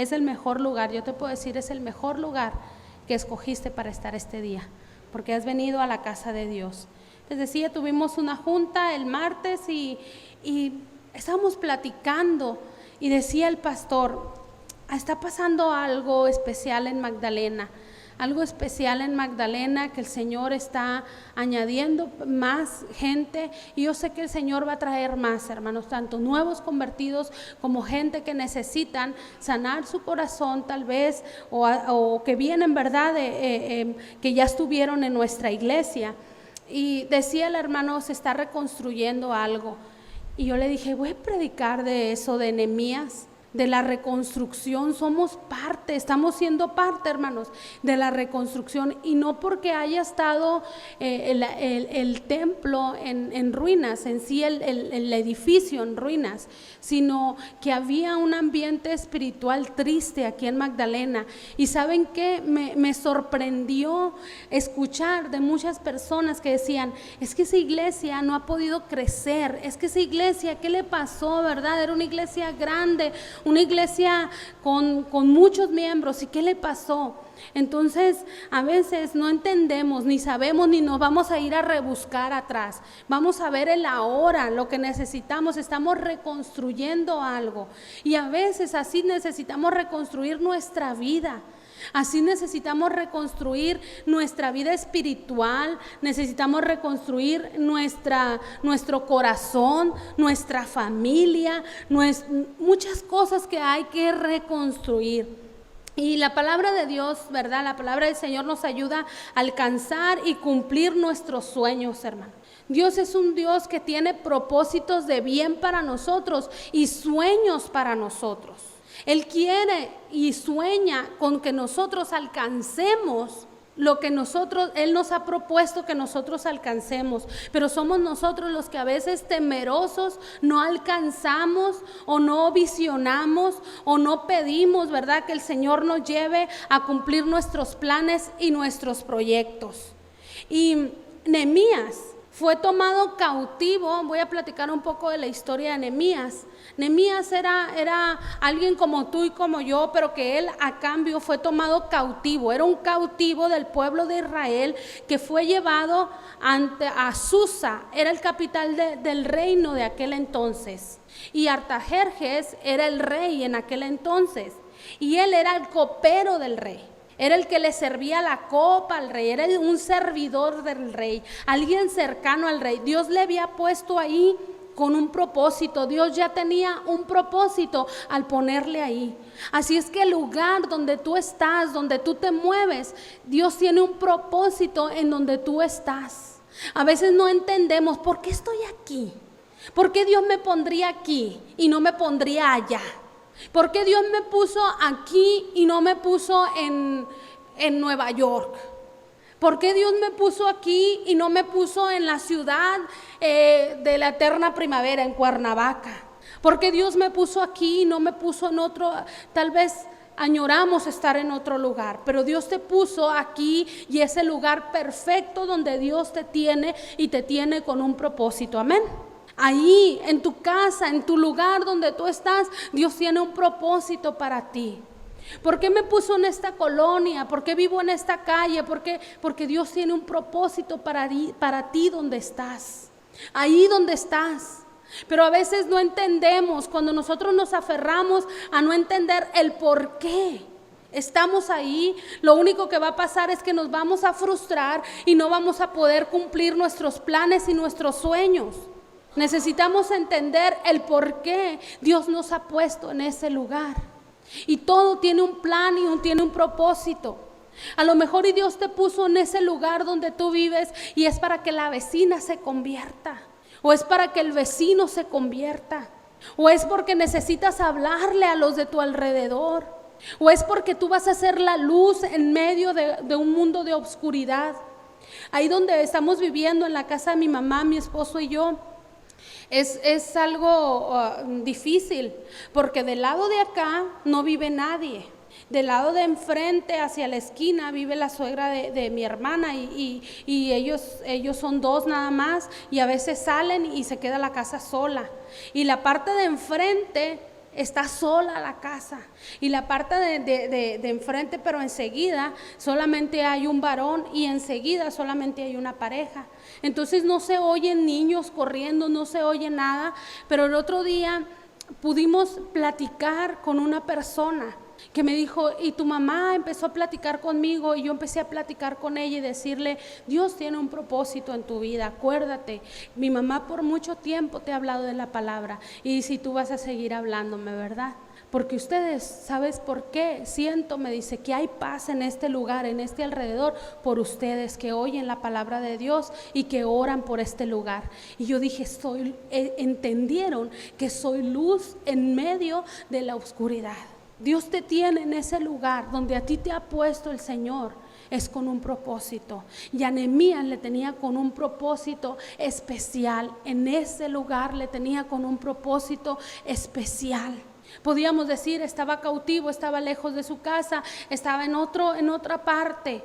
es el mejor lugar, yo te puedo decir, es el mejor lugar que escogiste para estar este día, porque has venido a la casa de Dios. Les decía, tuvimos una junta el martes y estábamos platicando y decía el pastor, está pasando algo especial en Magdalena, algo especial en Magdalena, que el Señor está añadiendo más gente, y yo sé que el Señor va a traer más, hermanos, tanto nuevos convertidos como gente que necesitan sanar su corazón tal vez, o que vienen, ¿verdad?, que ya estuvieron en nuestra iglesia. Y decía el hermano, se está reconstruyendo algo, y yo le dije, voy a predicar de eso, de Nehemías, de la reconstrucción. Somos parte, estamos siendo parte, hermanos, de la reconstrucción, y no porque haya estado el templo en ruinas, en sí el edificio en ruinas, sino que había un ambiente espiritual triste aquí en Magdalena. Y ¿saben qué? Me sorprendió escuchar de muchas personas que decían, es que esa iglesia no ha podido crecer, es que esa iglesia, ¿qué le pasó, verdad? Era una iglesia grande, una iglesia con muchos miembros, ¿y qué le pasó? Entonces a veces no entendemos, ni sabemos, ni nos vamos a ir a rebuscar atrás. Vamos a ver el ahora, lo que necesitamos. Estamos reconstruyendo algo, y a veces así necesitamos reconstruir nuestra vida. Así necesitamos reconstruir nuestra vida espiritual, necesitamos reconstruir nuestro corazón, nuestra familia, muchas cosas que hay que reconstruir. Y la palabra de Dios, ¿verdad? La palabra del Señor nos ayuda a alcanzar y cumplir nuestros sueños, hermano. Dios es un Dios que tiene propósitos de bien para nosotros y sueños para nosotros. Él quiere y sueña con que nosotros alcancemos lo que Él nos ha propuesto que nosotros alcancemos, pero somos nosotros los que a veces temerosos no alcanzamos, o no visionamos, o no pedimos, ¿verdad?, que el Señor nos lleve a cumplir nuestros planes y nuestros proyectos. Y Nehemías fue tomado cautivo. Voy a platicar un poco de la historia de Nehemías. Nehemías era alguien como tú y como yo, pero que él a cambio fue tomado cautivo. Era un cautivo del pueblo de Israel que fue llevado a Susa, era el capital del reino de aquel entonces. Y Artajerjes era el rey en aquel entonces, y él era el copero del rey. Era el que le servía la copa al rey, era un servidor del rey, alguien cercano al rey. Dios le había puesto ahí con un propósito. Dios ya tenía un propósito al ponerle ahí. Así es que el lugar donde tú estás, donde tú te mueves, Dios tiene un propósito en donde tú estás. A veces no entendemos por qué estoy aquí, por qué Dios me pondría aquí y no me pondría allá. ¿Por qué Dios me puso aquí y no me puso en Nueva York? ¿Por qué Dios me puso aquí y no me puso en la ciudad de la eterna primavera, en Cuernavaca? ¿Por qué Dios me puso aquí y no me puso en otro? Tal vez añoramos estar en otro lugar, pero Dios te puso aquí, y es el lugar perfecto donde Dios te tiene, y te tiene con un propósito. Amén. Ahí, en tu casa, en tu lugar donde tú estás, Dios tiene un propósito para ti. ¿Por qué me puso en esta colonia? ¿Por qué vivo en esta calle? Porque Dios tiene un propósito para ti donde estás, ahí donde estás. Pero a veces no entendemos, cuando nosotros nos aferramos a no entender el por qué estamos ahí, lo único que va a pasar es que nos vamos a frustrar y no vamos a poder cumplir nuestros planes y nuestros sueños. Necesitamos entender el por qué Dios nos ha puesto en ese lugar. Y todo tiene un plan y tiene un propósito. A lo mejor y Dios te puso en ese lugar donde tú vives, y es para que la vecina se convierta, o es para que el vecino se convierta, o es porque necesitas hablarle a los de tu alrededor, o es porque tú vas a ser la luz en medio de un mundo de oscuridad. Ahí donde estamos viviendo, en la casa de mi mamá, mi esposo y yo, es algo difícil, porque del lado de acá no vive nadie. Del lado de enfrente, hacia la esquina, vive la suegra de mi hermana, y ellos son dos nada más, y a veces salen y se queda la casa sola. Y la parte de enfrente está sola la casa y la parte de enfrente, pero enseguida solamente hay un varón y enseguida solamente hay una pareja. Entonces no se oyen niños corriendo, no se oye nada, pero el otro día pudimos platicar con una persona que me dijo, y tu mamá empezó a platicar conmigo, y yo empecé a platicar con ella y decirle, Dios tiene un propósito en tu vida, acuérdate, mi mamá por mucho tiempo te ha hablado de la palabra, y si tú vas a seguir hablándome, ¿verdad? Porque ustedes, ¿sabes por qué? Siento, me dice, que hay paz en este lugar, en este alrededor, por ustedes que oyen la palabra de Dios y que oran por este lugar. Y yo dije, entendieron que soy luz en medio de la oscuridad. Dios te tiene en ese lugar donde a ti te ha puesto el Señor, es con un propósito. Y a Nehemías le tenía con un propósito especial, en ese lugar le tenía con un propósito especial. Podíamos decir, estaba cautivo, estaba lejos de su casa, estaba en otra parte,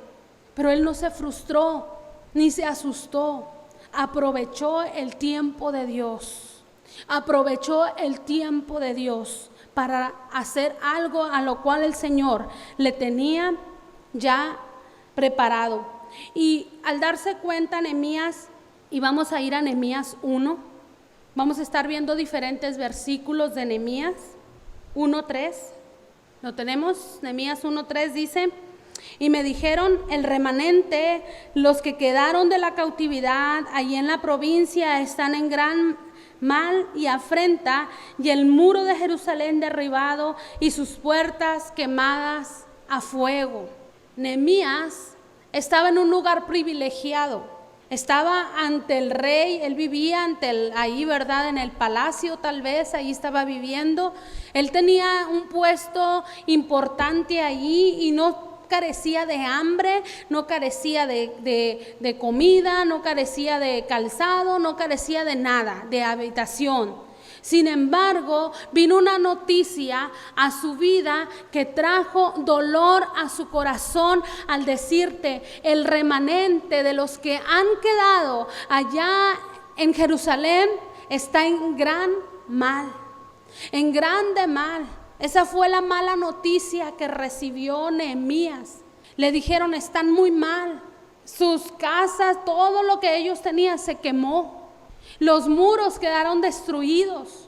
pero él no se frustró, ni se asustó, aprovechó el tiempo de Dios, aprovechó el tiempo de Dios para hacer algo a lo cual el Señor le tenía ya preparado. Y al darse cuenta Nehemías, y vamos a ir a Nehemías 1, vamos a estar viendo diferentes versículos de Nehemías 1:3, ¿lo tenemos? Nehemías 1:3 dice, y me dijeron el remanente, los que quedaron de la cautividad allí en la provincia están en gran mal y afrenta, y el muro de Jerusalén derribado y sus puertas quemadas a fuego. Nehemías estaba en un lugar privilegiado, estaba ante el rey, él vivía ahí, ¿verdad? En el palacio tal vez, ahí estaba viviendo, él tenía un puesto importante ahí y no carecía de hambre, no carecía de comida, no carecía de calzado, no carecía de nada, de habitación. Sin embargo, vino una noticia a su vida que trajo dolor a su corazón al decirte, el remanente de los que han quedado allá en Jerusalén está en gran mal, en grande mal. Esa fue la mala noticia que recibió Nehemías. Le dijeron, están muy mal. Sus casas, todo lo que ellos tenían se quemó. Los muros quedaron destruidos.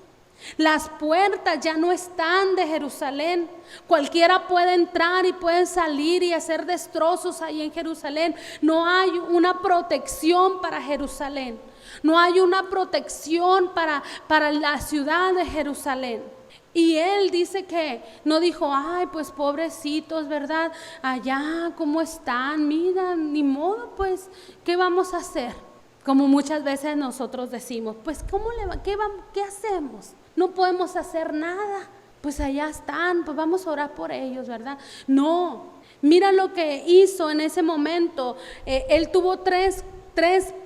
Las puertas ya no están de Jerusalén. Cualquiera puede entrar y puede salir y hacer destrozos ahí en Jerusalén. No hay una protección para Jerusalén. No hay una protección para la ciudad de Jerusalén. Y él dice que no dijo, ay, pues pobrecitos, ¿verdad? Allá, ¿cómo están? Mira, ni modo, pues, ¿qué vamos a hacer? Como muchas veces nosotros decimos, pues, ¿qué hacemos? No podemos hacer nada. Pues allá están, pues vamos a orar por ellos, ¿verdad? No, mira lo que hizo en ese momento. Él tuvo tres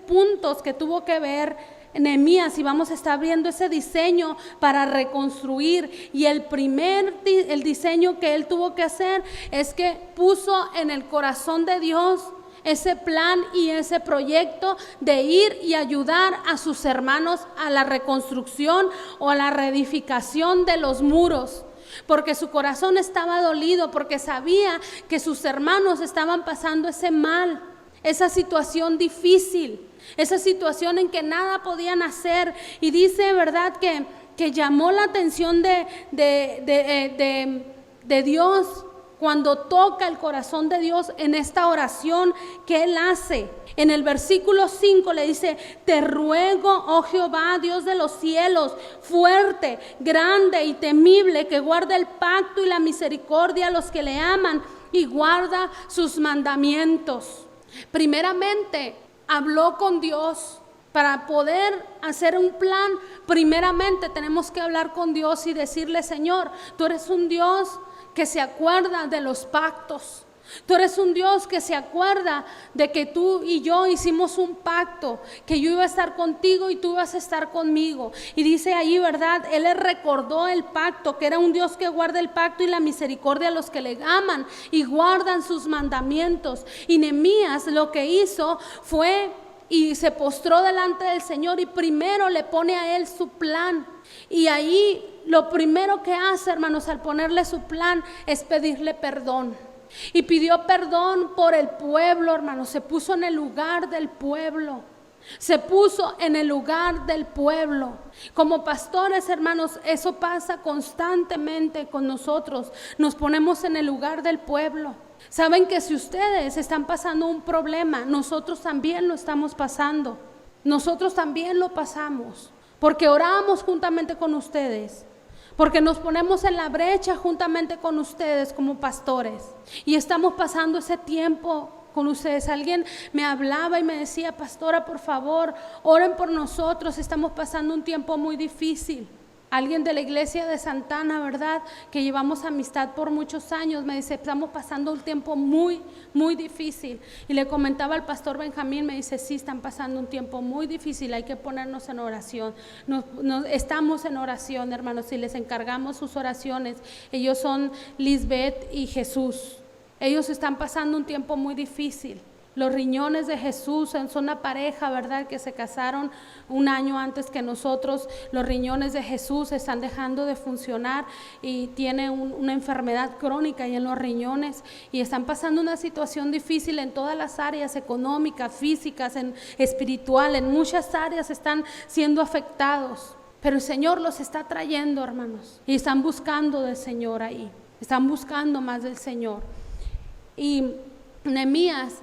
puntos que tuvo que ver Nehemías, y vamos a estar viendo ese diseño para reconstruir. Y el diseño que él tuvo que hacer es que puso en el corazón de Dios ese plan y ese proyecto de ir y ayudar a sus hermanos a la reconstrucción o a la reedificación de los muros, porque su corazón estaba dolido, porque sabía que sus hermanos estaban pasando ese mal, esa situación difícil, esa situación en que nada podían hacer. Y dice, ¿verdad?, que llamó la atención de Dios cuando toca el corazón de Dios en esta oración que él hace. En el versículo 5 le dice, te ruego, oh Jehová, Dios de los cielos, fuerte, grande y temible, que guarda el pacto y la misericordia a los que le aman y guarda sus mandamientos. Primeramente, habló con Dios. Para poder hacer un plan, primeramente tenemos que hablar con Dios y decirle, Señor, tú eres un Dios que se acuerda de los pactos. Tú eres un Dios que se acuerda de que tú y yo hicimos un pacto, que yo iba a estar contigo y tú ibas a estar conmigo. Y dice ahí, ¿verdad? Él le recordó el pacto, que era un Dios que guarda el pacto y la misericordia a los que le aman y guardan sus mandamientos. Y Nehemías lo que hizo fue y se postró delante del Señor y primero le pone a él su plan. Y ahí lo primero que hace, hermanos, al ponerle su plan es pedirle perdón. Y pidió perdón por el pueblo, hermanos. Se puso en el lugar del pueblo. Se puso en el lugar del pueblo. Como pastores, hermanos, eso pasa constantemente con nosotros. Nos ponemos en el lugar del pueblo. Saben que si ustedes están pasando un problema, nosotros también lo estamos pasando. Nosotros también lo pasamos. Porque oramos juntamente con ustedes. Porque nos ponemos en la brecha juntamente con ustedes como pastores. Y estamos pasando ese tiempo con ustedes. Alguien me hablaba y me decía: pastora, por favor, oren por nosotros, estamos pasando un tiempo muy difícil. Alguien de la iglesia de Santana, ¿verdad?, que llevamos amistad por muchos años, me dice: estamos pasando un tiempo muy, muy difícil. Y le comentaba al pastor Benjamín, me dice: sí, están pasando un tiempo muy difícil, hay que ponernos en oración. Estamos en oración, hermanos, y les encargamos sus oraciones. Ellos son Lisbeth y Jesús. Ellos están pasando un tiempo muy difícil. Los riñones de Jesús son una pareja, ¿verdad?, que se casaron un año antes que nosotros. Los riñones de Jesús están dejando de funcionar y tiene una enfermedad crónica y en los riñones, y están pasando una situación difícil en todas las áreas, económicas, físicas, espiritual, en muchas áreas están siendo afectados. Pero el Señor los está trayendo, hermanos, y están buscando del Señor ahí, están buscando más del Señor. Y Nehemías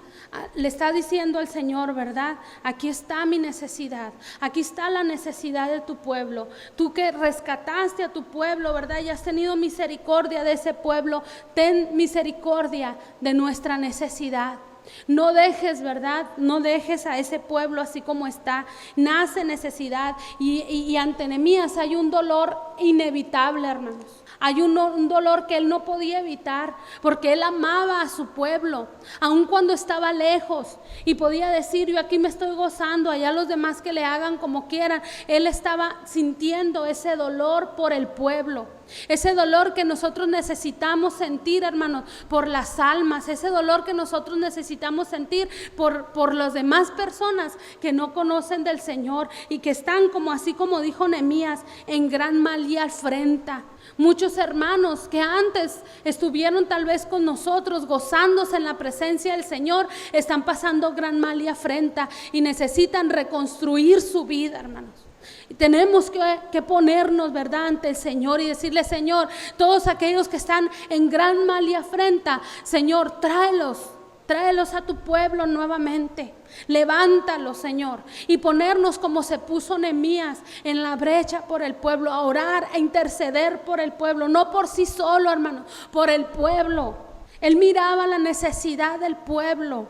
le está diciendo al Señor, ¿verdad? Aquí está mi necesidad, aquí está la necesidad de tu pueblo. Tú que rescataste a tu pueblo, ¿verdad?, y has tenido misericordia de ese pueblo, ten misericordia de nuestra necesidad. No dejes, ¿verdad?, no dejes a ese pueblo así como está. Nace necesidad y ante Nehemías hay un dolor inevitable, hermanos. Hay un dolor que él no podía evitar, porque él amaba a su pueblo, aun cuando estaba lejos, y podía decir: yo aquí me estoy gozando, allá los demás que le hagan como quieran. Él estaba sintiendo ese dolor por el pueblo, ese dolor que nosotros necesitamos sentir, hermanos, por las almas, ese dolor que nosotros necesitamos sentir por las demás personas que no conocen del Señor y que están, como así como dijo Nehemías, en gran mal y afrenta. Muchos hermanos que antes estuvieron tal vez con nosotros gozándose en la presencia del Señor, están pasando gran mal y afrenta y necesitan reconstruir su vida, hermanos. Y tenemos que ponernos, ¿verdad?, ante el Señor y decirle: Señor, todos aquellos que están en gran mal y afrenta, Señor, tráelos a tu pueblo nuevamente. Levántalos, Señor, y ponernos como se puso Nehemías en la brecha por el pueblo, a orar, a interceder por el pueblo, no por sí solo, hermano, por el pueblo. Él miraba la necesidad del pueblo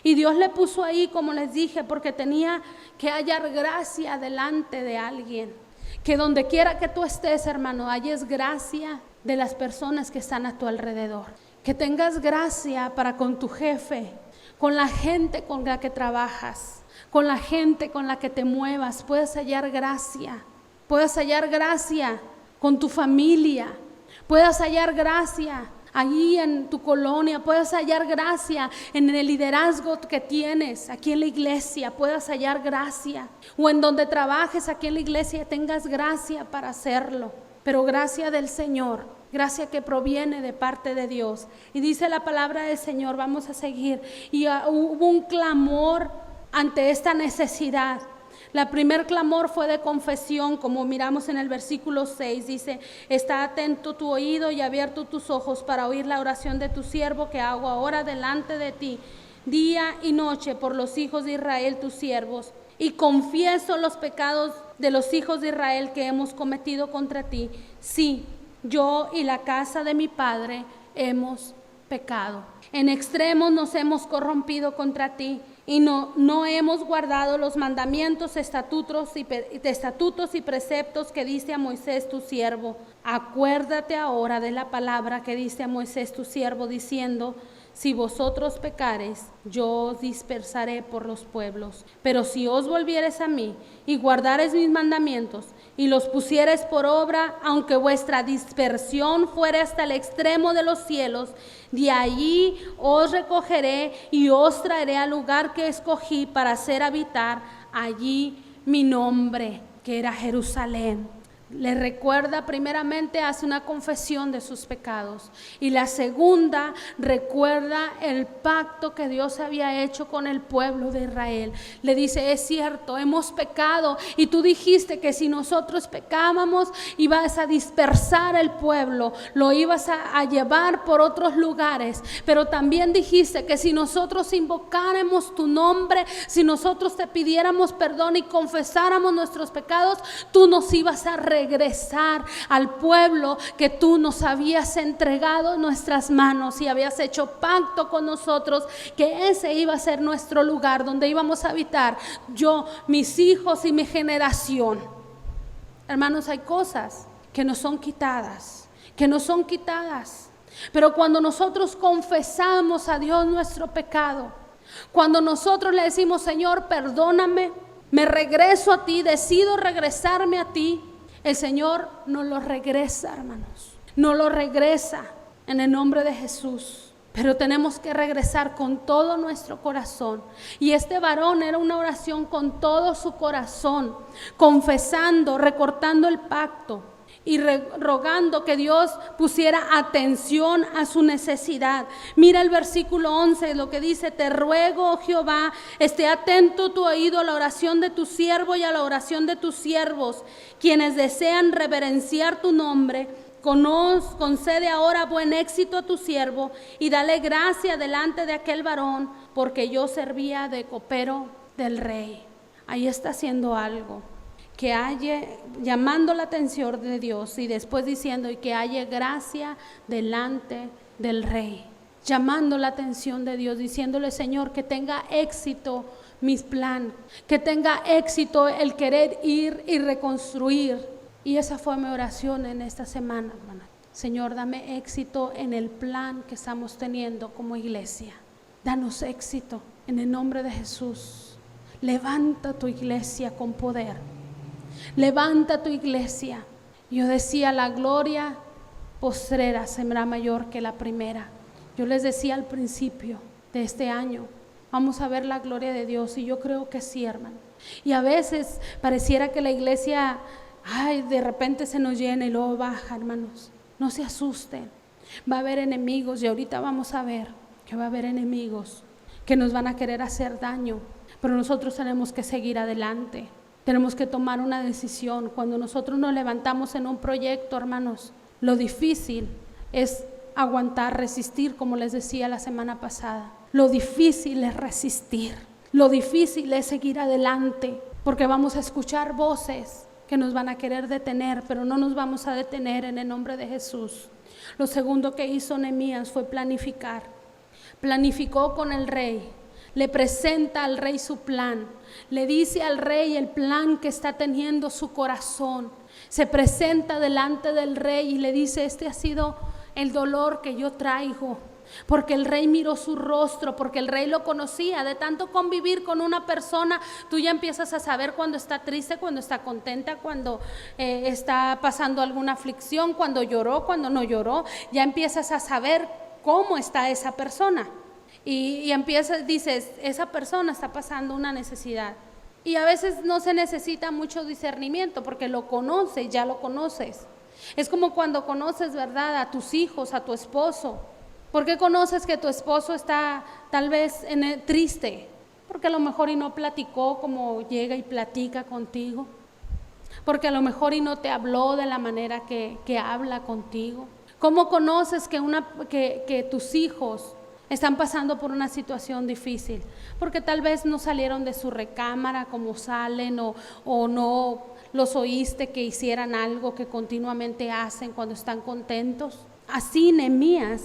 y Dios le puso ahí, como les dije, porque tenía que hallar gracia delante de alguien. Que donde quiera que tú estés, hermano, halles gracia de las personas que están a tu alrededor. Que tengas gracia para con tu jefe, con la gente con la que trabajas, con la gente con la que te muevas. Puedes hallar gracia con tu familia, puedes hallar gracia allí en tu colonia, puedes hallar gracia en el liderazgo que tienes aquí en la iglesia, puedes hallar gracia, o en donde trabajes aquí en la iglesia tengas gracia para hacerlo, pero gracia del Señor, gracia que proviene de parte de Dios. Y dice la palabra del Señor, vamos a seguir, y hubo un clamor ante esta necesidad. La primer clamor fue de confesión, como miramos en el versículo 6, dice: está atento tu oído y abierto tus ojos para oír la oración de tu siervo que hago ahora delante de ti, día y noche, por los hijos de Israel tus siervos. Y confieso los pecados de los hijos de Israel que hemos cometido contra ti. Sí, yo y la casa de mi padre hemos pecado. En extremo nos hemos corrompido contra ti y no hemos guardado los mandamientos, estatutos y preceptos que diste a Moisés tu siervo. Acuérdate ahora de la palabra que diste a Moisés tu siervo, diciendo: si vosotros pecareis, yo os dispersaré por los pueblos. Pero si os volviereis a mí y guardareis mis mandamientos y los pusiereis por obra, aunque vuestra dispersión fuere hasta el extremo de los cielos, de allí os recogeré y os traeré al lugar que escogí para hacer habitar allí mi nombre, que era Jerusalén. Le recuerda primeramente, hace una confesión de sus pecados, y la segunda recuerda el pacto que Dios había hecho con el pueblo de Israel. Le dice: es cierto, hemos pecado y tú dijiste que si nosotros pecábamos ibas a dispersar el pueblo, lo ibas a llevar por otros lugares, pero también dijiste que si nosotros invocáramos tu nombre, si nosotros te pidiéramos perdón y confesáramos nuestros pecados, tú nos ibas a regresar al pueblo que tú nos habías entregado en nuestras manos, y habías hecho pacto con nosotros que ese iba a ser nuestro lugar donde íbamos a habitar, yo, mis hijos y mi generación. Hermanos, hay cosas que nos son quitadas, pero cuando nosotros confesamos a Dios nuestro pecado, cuando nosotros le decimos: Señor, perdóname, me regreso a ti, decido regresarme a ti, el Señor nos lo regresa, hermanos, nos lo regresa en el nombre de Jesús. Pero tenemos que regresar con todo nuestro corazón. Y este varón era una oración con todo su corazón, confesando, recortando el pacto y rogando que Dios pusiera atención a su necesidad. Mira el versículo 11, lo que dice: te ruego, oh Jehová, esté atento tu oído a la oración de tu siervo y a la oración de tus siervos, quienes desean reverenciar tu nombre. Concede ahora buen éxito a tu siervo y dale gracia delante de aquel varón, porque yo servía de copero del rey. Ahí está haciendo algo, que haya, llamando la atención de Dios, y después diciendo: y que haya gracia delante del rey, llamando la atención de Dios, diciéndole: Señor, que tenga éxito mis planes, que tenga éxito el querer ir y reconstruir. Y esa fue mi oración en esta semana, hermana. Señor, dame éxito en el plan que estamos teniendo como iglesia. Danos éxito en el nombre de Jesús. Levanta tu iglesia con poder. Levanta tu iglesia. Yo decía: la gloria postrera será mayor que la primera. Yo les decía al principio de este año: vamos a ver la gloria de Dios, y yo creo que sí, hermano. Y a veces pareciera que la iglesia, de repente se nos llena y luego baja, hermanos. No se asusten, va a haber enemigos, y ahorita vamos a ver que va a haber enemigos que nos van a querer hacer daño, pero nosotros tenemos que seguir adelante. Tenemos que tomar una decisión. Cuando nosotros nos levantamos en un proyecto, hermanos, lo difícil es aguantar, resistir, como les decía la semana pasada. Lo difícil es resistir, lo difícil es seguir adelante, porque vamos a escuchar voces que nos van a querer detener, pero no nos vamos a detener en el nombre de Jesús. Lo segundo que hizo Nehemías fue planificar. Planificó con el rey, le presenta al rey su plan, le dice al rey el plan que está teniendo su corazón. Se presenta delante del rey y le dice: este ha sido el dolor que yo traigo, porque el rey miró su rostro, porque el rey lo conocía. De tanto convivir con una persona, tú ya empiezas a saber cuando está triste, cuando está contenta, cuando está pasando alguna aflicción, cuando lloró, cuando no lloró. Ya empiezas a saber cómo está esa persona, y dices: esa persona está pasando una necesidad. Y a veces no se necesita mucho discernimiento, porque lo conoces, ya lo conoces. Es como cuando conoces, ¿verdad?, a tus hijos, a tu esposo. ¿Por qué conoces que tu esposo está tal vez triste? Porque a lo mejor y no platicó como llega y platica contigo. Porque a lo mejor y no te habló de la manera que habla contigo. ¿Cómo conoces que tus hijos están pasando por una situación difícil? Porque tal vez no salieron de su recámara como salen, o no los oíste que hicieran algo que continuamente hacen cuando están contentos. Así Nehemías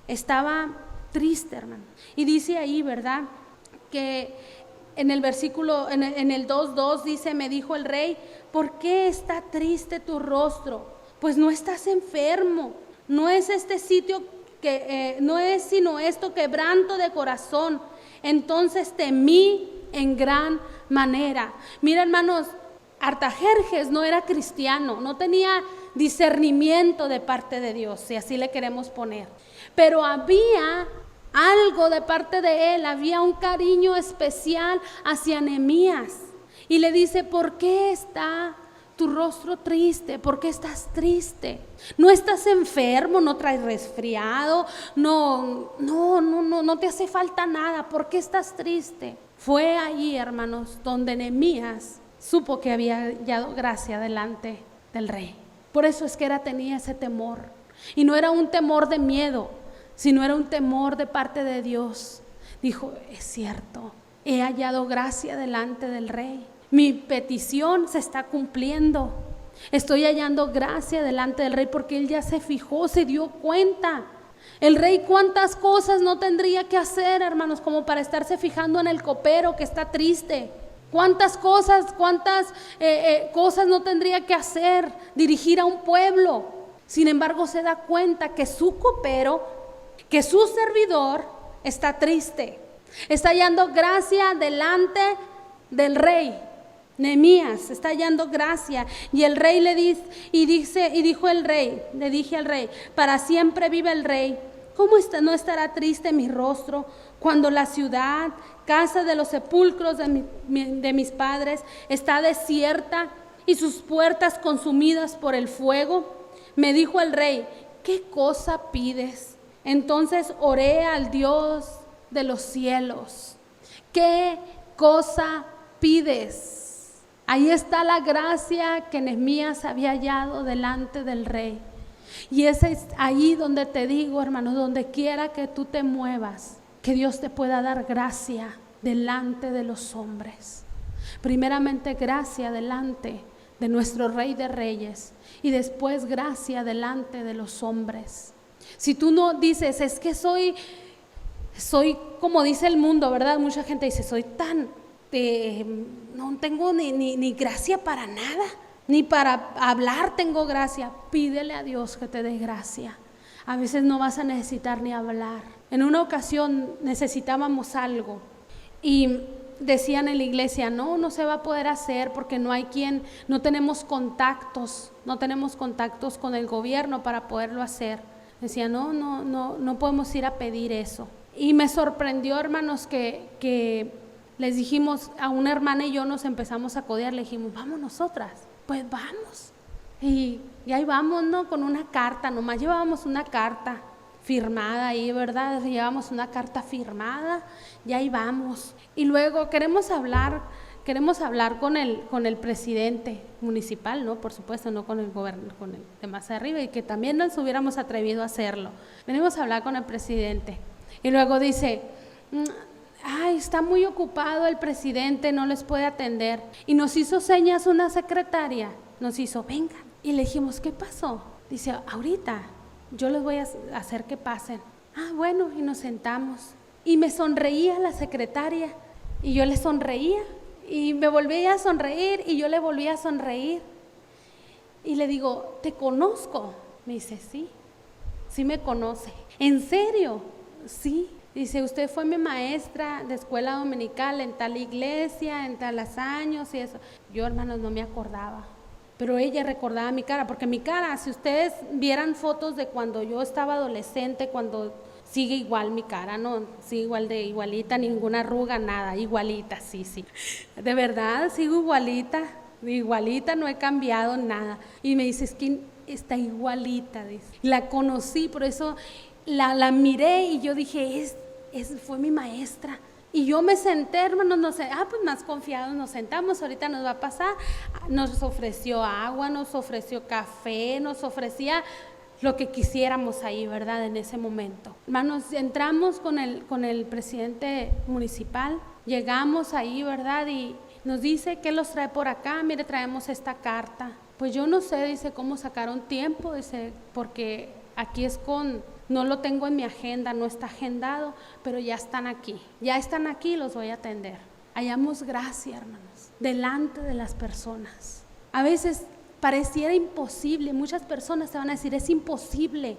estaba triste, hermano. Y dice ahí, ¿verdad?, que en el versículo, en el 2:2 dice: me dijo el rey: ¿por qué está triste tu rostro? Pues no estás enfermo. No es este sitio que no es sino esto, quebranto de corazón. Entonces temí en gran manera. Mira, hermanos, Artajerjes no era cristiano, no tenía discernimiento de parte de Dios, si así le queremos poner. Pero había algo de parte de él, había un cariño especial hacia Nehemías. Y le dice: ¿por qué está tu rostro triste. ¿Por qué estás triste? No estás enfermo, no traes resfriado, no te hace falta nada. ¿Por qué estás triste? Fue allí, hermanos, donde Nehemías supo que había hallado gracia delante del rey. Por eso es que tenía ese temor. Y no era un temor de miedo, sino era un temor de parte de Dios. Dijo, es cierto, he hallado gracia delante del rey. Mi petición se está cumpliendo. Estoy hallando gracia delante del rey porque él ya se fijó, se dio cuenta. El rey cuántas cosas no tendría que hacer, hermanos, como para estarse fijando en el copero que está triste. Cuántas cosas no tendría que hacer, dirigir a un pueblo. Sin embargo, se da cuenta que su copero, que su servidor está triste. Está hallando gracia delante del rey. Nehemías está hallando gracia. Y el rey le dijo el rey, le dije al rey, para siempre vive el rey. ¿Cómo no estará triste mi rostro cuando la ciudad, casa de los sepulcros de mis padres, está desierta y sus puertas consumidas por el fuego? Me dijo el rey, ¿qué cosa pides? Entonces oré al Dios de los cielos. ¿Qué cosa pides? Ahí está la gracia que Nehemías había hallado delante del rey. Y es ahí donde te digo, hermano, donde quiera que tú te muevas, que Dios te pueda dar gracia delante de los hombres. Primeramente gracia delante de nuestro Rey de Reyes y después gracia delante de los hombres. Si tú no dices, es que soy como dice el mundo, ¿verdad? Mucha gente dice, no tengo ni gracia para nada. Ni para hablar tengo gracia. Pídele a Dios que te dé gracia. A veces no vas a necesitar ni hablar. En una ocasión necesitábamos algo y decían en la iglesia, no se va a poder hacer porque no tenemos contactos con el gobierno para poderlo hacer. Decían, no podemos ir a pedir eso. Y me sorprendió, hermanos, que les dijimos, a una hermana y yo nos empezamos a codear, le dijimos, vamos nosotras. Pues vamos, y ahí vamos, ¿no? Con una carta, nomás llevábamos una carta firmada ahí, ¿verdad? Llevábamos una carta firmada y ahí vamos. Y luego queremos hablar con el presidente municipal, ¿no? Por supuesto, no con el gobernador, con el de más arriba, y que también nos hubiéramos atrevido a hacerlo. Venimos a hablar con el presidente y luego dice, está muy ocupado el presidente, no les puede atender. Y nos hizo señas una secretaria, nos hizo, vengan. Y le dijimos, ¿qué pasó? Dice, ahorita yo les voy a hacer que pasen. Bueno, y nos sentamos. Y me sonreía la secretaria, y yo le sonreía, y me volvía a sonreír, y yo le volvía a sonreír. Y le digo, ¿te conozco? Me dice, sí me conoce. ¿En serio? Sí. Dice, usted fue mi maestra de escuela dominical en tal iglesia, en talos años y eso. Yo, hermanos, no me acordaba, pero ella recordaba mi cara, porque mi cara, si ustedes vieran fotos de cuando yo estaba adolescente, cuando sigue igual mi cara, no, sigue igualita, ninguna arruga, nada, igualita, sí, de verdad, sigo igualita, no he cambiado nada. Y me dice, es que está igualita, dice. La conocí, por eso la miré y yo dije, fue mi maestra. Y yo me senté, hermanos, pues más confiados nos sentamos, ahorita nos va a pasar. Nos ofreció agua, nos ofreció café, nos ofrecía lo que quisiéramos ahí, ¿verdad? En ese momento. Hermanos, entramos con el presidente municipal, llegamos ahí, ¿verdad? Y nos dice, ¿qué los trae por acá? Mire, traemos esta carta. Pues yo no sé, dice, cómo sacaron tiempo, dice, porque aquí no lo tengo en mi agenda, no está agendado, pero ya están aquí, los voy a atender. Hallamos gracia, hermanos, delante de las personas. A veces pareciera imposible, muchas personas te van a decir, es imposible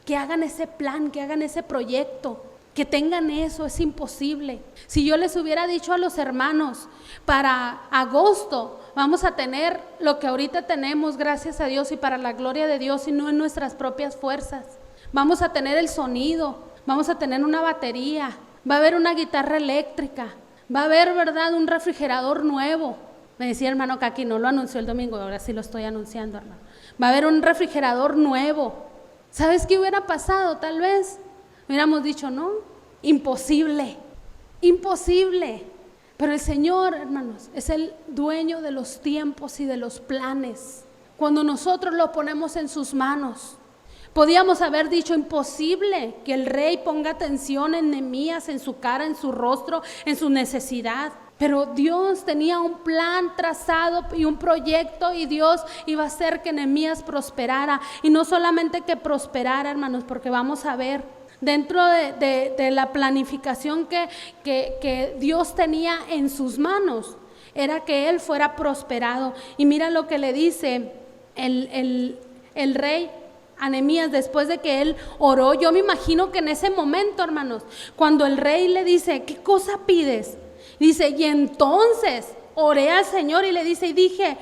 que hagan ese plan, que hagan ese proyecto, que tengan eso, es imposible. Si yo les hubiera dicho a los hermanos, para agosto vamos a tener lo que ahorita tenemos, gracias a Dios y para la gloria de Dios y no en nuestras propias fuerzas. Vamos a tener el sonido, vamos a tener una batería, va a haber una guitarra eléctrica, va a haber, ¿verdad?, un refrigerador nuevo. Me decía hermano Kaki, no lo anunció el domingo, ahora sí lo estoy anunciando, hermano. Va a haber un refrigerador nuevo. ¿Sabes qué hubiera pasado? Tal vez hubiéramos dicho, no, imposible, imposible. Pero el Señor, hermanos, es el dueño de los tiempos y de los planes. Cuando nosotros lo ponemos en sus manos, podíamos haber dicho imposible que el rey ponga atención en Nehemías, en su cara, en su rostro, en su necesidad. Pero Dios tenía un plan trazado y un proyecto, y Dios iba a hacer que Nehemías prosperara. Y no solamente que prosperara, hermanos, porque vamos a ver dentro de la planificación que Dios tenía en sus manos, era que él fuera prosperado. Y mira lo que le dice el rey a Nehemías después de que él oró. Yo me imagino que en ese momento, hermanos, cuando el rey le dice, ¿qué cosa pides? Dice, y entonces oré al Señor y le dice, y dije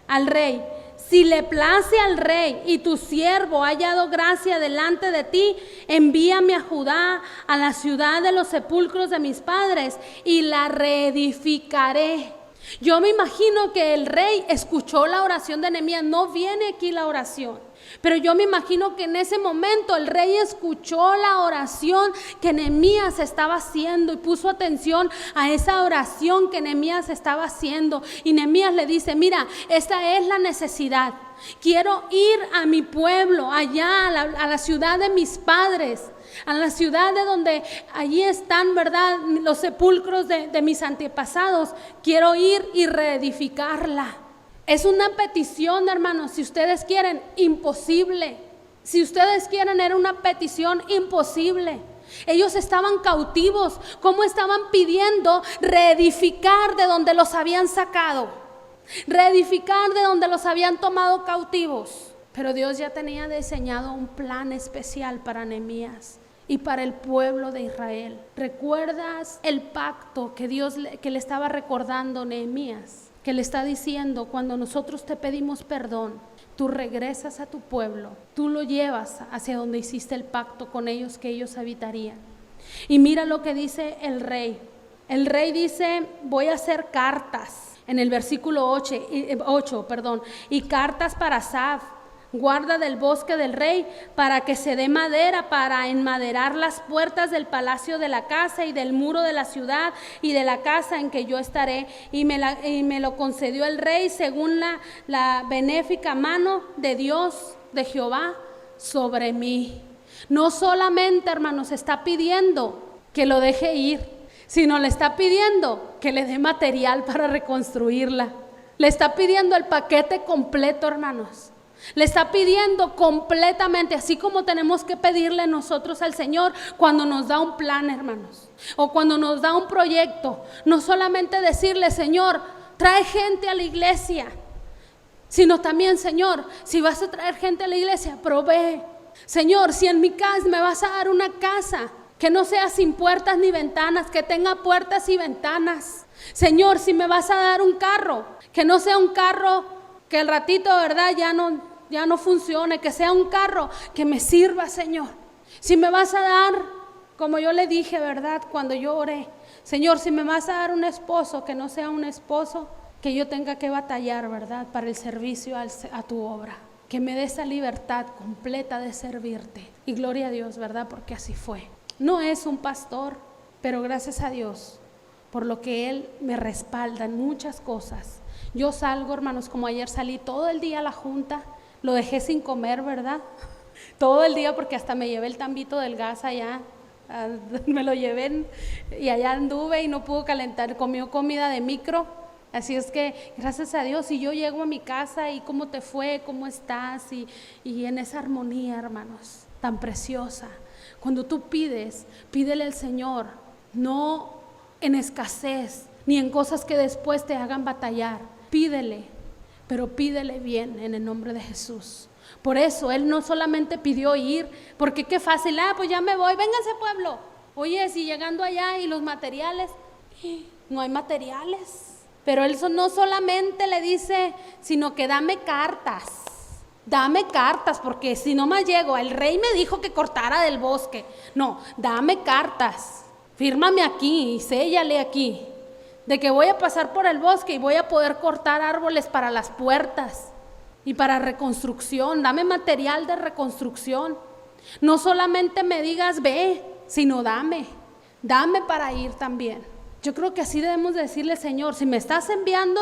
al rey, si le place al rey y tu siervo ha hallado gracia delante de ti, envíame a Judá, a la ciudad de los sepulcros de mis padres, y la reedificaré. Yo me imagino que el rey escuchó la oración de Nehemías. No viene aquí la oración, pero yo me imagino que en ese momento el rey escuchó la oración que Nehemías estaba haciendo y puso atención a esa oración que Nehemías estaba haciendo. Y Nehemías le dice, mira, esta es la necesidad. Quiero ir a mi pueblo, allá a la ciudad de mis padres, a la ciudad de donde allí están, ¿verdad?, los sepulcros de mis antepasados. Quiero ir y reedificarla. Es una petición, hermanos, si ustedes quieren, imposible. Si ustedes quieren, era una petición imposible. Ellos estaban cautivos. ¿Cómo estaban pidiendo reedificar de donde los habían sacado? Reedificar de donde los habían tomado cautivos. Pero Dios ya tenía diseñado un plan especial para Nehemías y para el pueblo de Israel. ¿Recuerdas el pacto que Dios que le estaba recordando Nehemías? Que le está diciendo, cuando nosotros te pedimos perdón, tú regresas a tu pueblo, tú lo llevas hacia donde hiciste el pacto con ellos, que ellos habitarían. Y mira lo que dice el rey. El rey dice, voy a hacer cartas, en el versículo 8, y cartas para Asaf, guarda del bosque del rey, para que se dé madera para enmaderar las puertas del palacio de la casa y del muro de la ciudad y de la casa en que yo estaré. Y me lo concedió el rey según la benéfica mano de Dios, de Jehová, sobre mí. No solamente, hermanos, está pidiendo que lo deje ir, sino le está pidiendo que le dé material para reconstruirla. Le está pidiendo el paquete completo, hermanos. Le está pidiendo completamente, así como tenemos que pedirle nosotros al Señor cuando nos da un plan, hermanos, o cuando nos da un proyecto. No solamente decirle, Señor, trae gente a la iglesia, sino también, Señor, si vas a traer gente a la iglesia, provee. Señor, si en mi casa me vas a dar una casa que no sea sin puertas ni ventanas, que tenga puertas y ventanas. Señor, si me vas a dar un carro, que no sea un carro que al ratito, ¿verdad?, ya no funcione, que sea un carro que me sirva, Señor. Si me vas a dar, como yo le dije, ¿verdad?, cuando yo oré, Señor, si me vas a dar un esposo, que no sea un esposo que yo tenga que batallar, ¿verdad?, para el servicio a tu obra. Que me dé esa libertad completa de servirte. Y gloria a Dios, ¿verdad?, porque así fue. No es un pastor, pero gracias a Dios por lo que Él me respalda en muchas cosas. Yo salgo, hermanos, como ayer salí todo el día a la junta, lo dejé sin comer, ¿verdad? Todo el día, porque hasta me llevé el tambito del gas allá, me lo llevé y allá anduve y no pudo calentar, comió comida de micro. Así es que gracias a Dios, y yo llego a mi casa y ¿cómo te fue? ¿Cómo estás? Y en esa armonía, hermanos, tan preciosa. Cuando tú pides, pídele al Señor, no en escasez, ni en cosas que después te hagan batallar. Pídele, pero pídele bien en el nombre de Jesús. Por eso Él no solamente pidió ir, porque qué fácil, pues ya me voy, vénganse pueblo. Oye, si llegando allá y los materiales, no hay materiales. Pero Él no solamente le dice, sino que dame cartas, porque si no más llego, el rey me dijo que cortara del bosque. No, dame cartas, fírmame aquí y séllale aquí. de que voy a pasar por el bosque y voy a poder cortar árboles para las puertas y para reconstrucción. Dame material de reconstrucción. No solamente me digas ve, sino dame para ir también. Yo creo que así debemos decirle: Señor, si me estás enviando,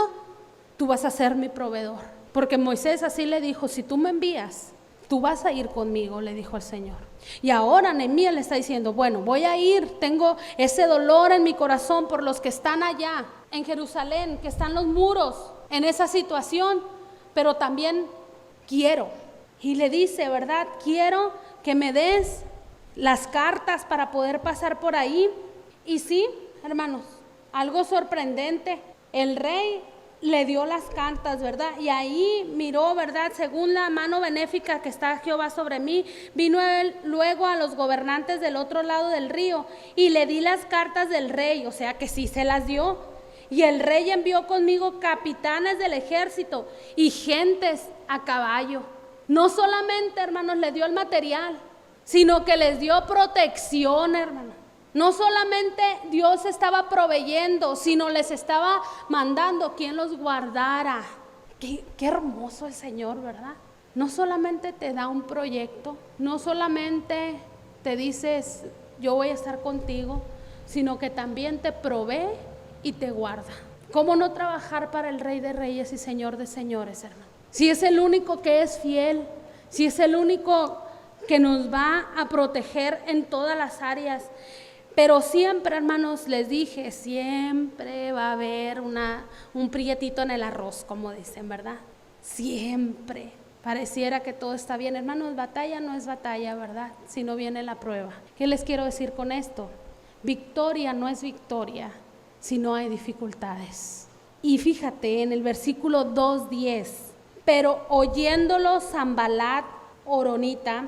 tú vas a ser mi proveedor. Porque Moisés así le dijo: si tú me envías, tú vas a ir conmigo, le dijo el Señor. Y ahora Nehemías le está diciendo: bueno, voy a ir, tengo ese dolor en mi corazón por los que están allá en Jerusalén, que están los muros en esa situación, pero también quiero. Y le dice, ¿verdad? Quiero que me des las cartas para poder pasar por ahí. Y sí, hermanos, algo sorprendente, el rey le dio las cartas, ¿verdad? Y ahí miró, ¿verdad? Según la mano benéfica que está Jehová sobre mí, vino él luego a los gobernantes del otro lado del río y le di las cartas del rey, o sea que sí se las dio. Y el rey envió conmigo capitanes del ejército y gentes a caballo. No solamente, hermanos, le dio el material, sino que les dio protección, hermanos. No solamente Dios estaba proveyendo, sino les estaba mandando quien los guardara. Qué hermoso el Señor, ¿verdad? No solamente te da un proyecto, no solamente te dices yo voy a estar contigo, sino que también te provee y te guarda. ¿Cómo no trabajar para el Rey de Reyes y Señor de Señores, hermano? Si es el único que es fiel, si es el único que nos va a proteger en todas las áreas. Pero siempre, hermanos, les dije, siempre va a haber un prietito en el arroz, como dicen, ¿verdad? Siempre. Pareciera que todo está bien. Hermanos, batalla no es batalla, ¿verdad? Si no viene la prueba. ¿Qué les quiero decir con esto? Victoria no es victoria si no hay dificultades. Y fíjate en el versículo 2:10. Pero oyéndolo Sanbalat horonita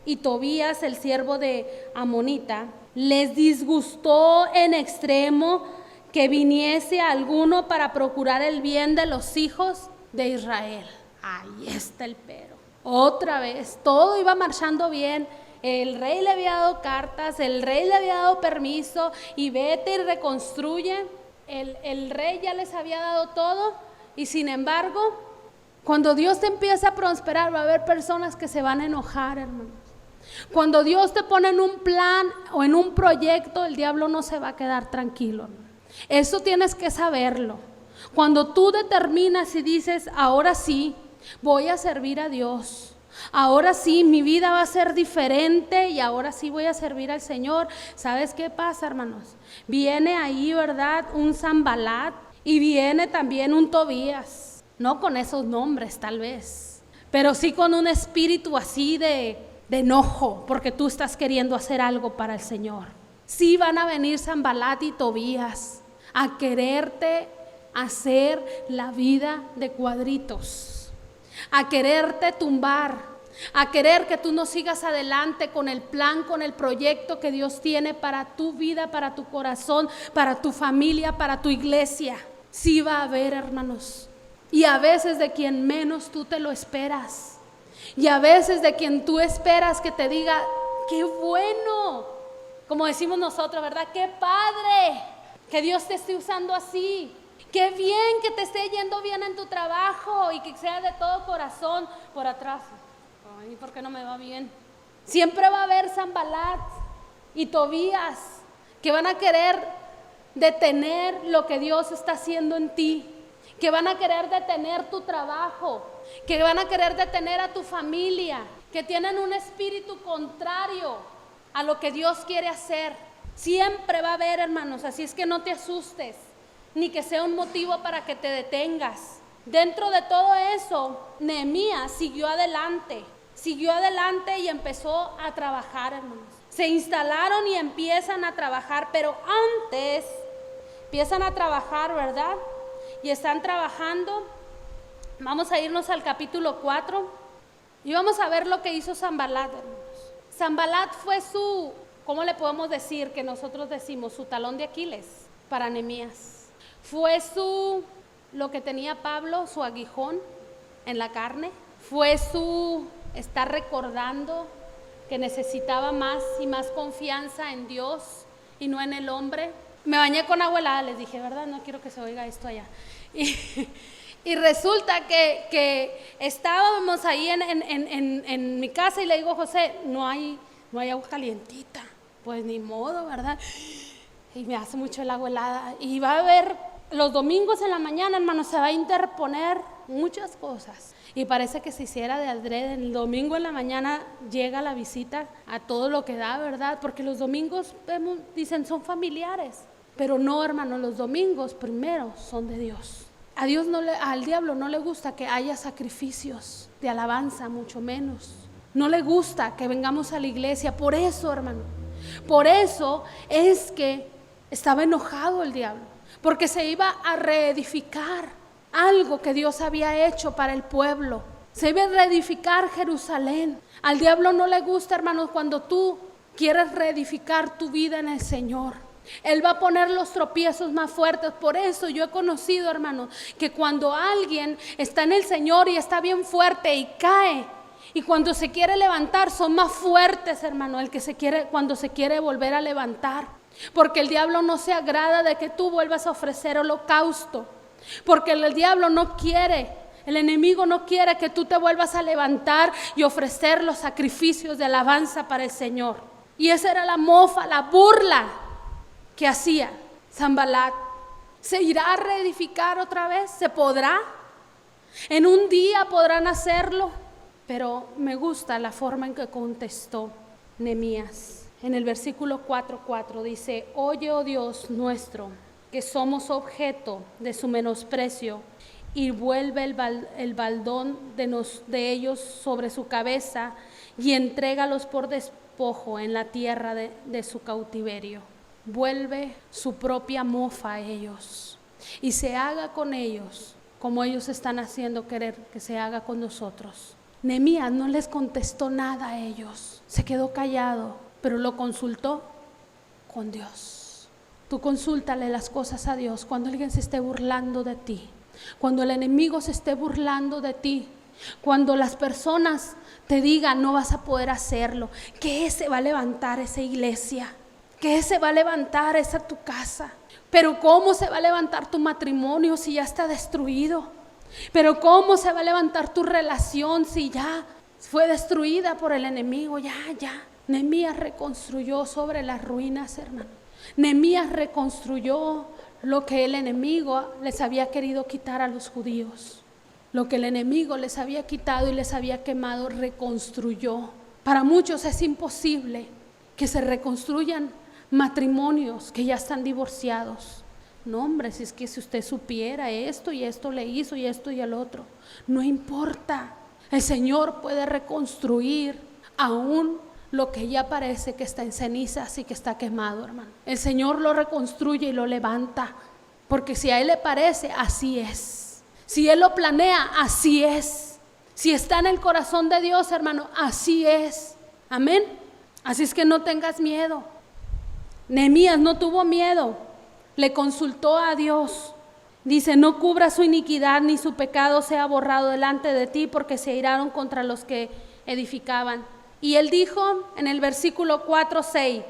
y Tobías el siervo de Amonita, les disgustó en extremo que viniese alguno para procurar el bien de los hijos de Israel. Ahí está el pero. Otra vez, todo iba marchando bien. El rey le había dado cartas, el rey le había dado permiso y vete y reconstruye. El rey ya les había dado todo y sin embargo, cuando Dios te empieza a prosperar, va a haber personas que se van a enojar, hermanos. Cuando Dios te pone en un plan o en un proyecto, el diablo no se va a quedar tranquilo. Eso tienes que saberlo. Cuando tú determinas y dices, ahora sí, voy a servir a Dios. Ahora sí, mi vida va a ser diferente y ahora sí voy a servir al Señor. ¿Sabes qué pasa, hermanos? Viene ahí, ¿verdad? Un Sanbalat y viene también un Tobías. No con esos nombres, tal vez, pero sí con un espíritu así de enojo, porque tú estás queriendo hacer algo para el Señor. Sí van a venir Sanbalat y Tobías a quererte hacer la vida de cuadritos, a quererte tumbar, a querer que tú no sigas adelante con el plan, con el proyecto que Dios tiene para tu vida, para tu corazón, para tu familia, para tu iglesia. Sí va a haber, hermanos, y a veces de quien menos tú te lo esperas. Y a veces de quien tú esperas que te diga, qué bueno, como decimos nosotros, ¿verdad? Qué padre que Dios te esté usando así. Qué bien que te esté yendo bien en tu trabajo y que sea de todo corazón. Por atrás, ay, ¿por qué no me va bien? Siempre va a haber Sanbalat y Tobías que van a querer detener lo que Dios está haciendo en ti, que van a querer detener tu trabajo, que van a querer detener a tu familia, que tienen un espíritu contrario a lo que Dios quiere hacer. Siempre va a haber, hermanos, así es que no te asustes, ni que sea un motivo para que te detengas. Dentro de todo eso, Nehemías siguió adelante y empezó a trabajar, hermanos. Se instalaron y empiezan a trabajar, pero antes empiezan a trabajar, ¿verdad? Y están trabajando. Vamos a irnos al capítulo 4 y vamos a ver lo que hizo Sanbalat, hermanos. Sanbalat fue su, ¿cómo le podemos decir que nosotros decimos? Su talón de Aquiles para Nehemías. Fue lo que tenía Pablo, su aguijón en la carne. Fue su estar recordando que necesitaba más y más confianza en Dios y no en el hombre. Me bañé con agua helada, les dije, ¿verdad? No quiero que se oiga esto allá. Y resulta que estábamos ahí en mi casa y le digo, José, no hay agua calientita. Pues ni modo, ¿verdad? Y me hace mucho el agua helada. Y va a haber, los domingos en la mañana, hermano, se va a interponer muchas cosas. Y parece que se hiciera de adrede. El domingo en la mañana llega la visita a todo lo que da, ¿verdad? Porque los domingos, dicen, son familiares. Pero no, hermano, los domingos primero son de Dios. Al diablo no le gusta que haya sacrificios de alabanza, mucho menos. No le gusta que vengamos a la iglesia. Por eso, hermano, por eso es que estaba enojado el diablo, porque se iba a reedificar algo que Dios había hecho para el pueblo. Se iba a reedificar Jerusalén. Al diablo no le gusta, hermanos, cuando tú quieres reedificar tu vida en el Señor. Él va a poner los tropiezos más fuertes. Por eso yo he conocido, hermanos, que cuando alguien está en el Señor y está bien fuerte y cae, y cuando se quiere levantar son más fuertes, hermano, cuando se quiere volver a levantar. Porque el diablo no se agrada de que tú vuelvas a ofrecer holocausto. Porque el diablo no quiere, el enemigo no quiere que tú te vuelvas a levantar y ofrecer los sacrificios de alabanza para el Señor. Y esa era la mofa, la burla que hacía Sanbalat. ¿Se irá a reedificar otra vez? ¿Se podrá? ¿En un día podrán hacerlo? Pero me gusta la forma en que contestó Nehemías. En el versículo 4:4 dice: oye, oh Dios nuestro, que somos objeto de su menosprecio, y vuelve el baldón de ellos sobre su cabeza, y entrégalos por despojo en la tierra de su cautiverio. Vuelve su propia mofa a ellos, y se haga con ellos como ellos están haciendo querer que se haga con nosotros. Nehemías no les contestó nada a ellos, se quedó callado, pero lo consultó con Dios. Tú consúltale las cosas a Dios cuando alguien se esté burlando de ti, cuando el enemigo se esté burlando de ti, cuando las personas te digan no vas a poder hacerlo, que se va a levantar esa iglesia, que se va a levantar esa tu casa. Pero ¿cómo se va a levantar tu matrimonio si ya está destruido? Pero ¿cómo se va a levantar tu relación si ya fue destruida por el enemigo? Ya. Nehemías reconstruyó sobre las ruinas, hermano. Nehemías reconstruyó lo que el enemigo les había querido quitar a los judíos. Lo que el enemigo les había quitado y les había quemado, reconstruyó. Para muchos es imposible que se reconstruyan matrimonios que ya están divorciados. No, hombre, si es que si usted supiera esto y esto le hizo y esto y el otro, no importa. El Señor puede reconstruir aún lo que ya parece que está en cenizas y que está quemado, hermano. El Señor lo reconstruye y lo levanta, porque si a Él le parece, así es. Si Él lo planea, así es. Si está en el corazón de Dios, hermano, así es. Amén. Así es que no tengas miedo. Nehemías no tuvo miedo, le consultó a Dios. Dice: no cubra su iniquidad ni su pecado sea borrado delante de ti, porque se iraron contra los que edificaban. Y él dijo en el versículo 4:6: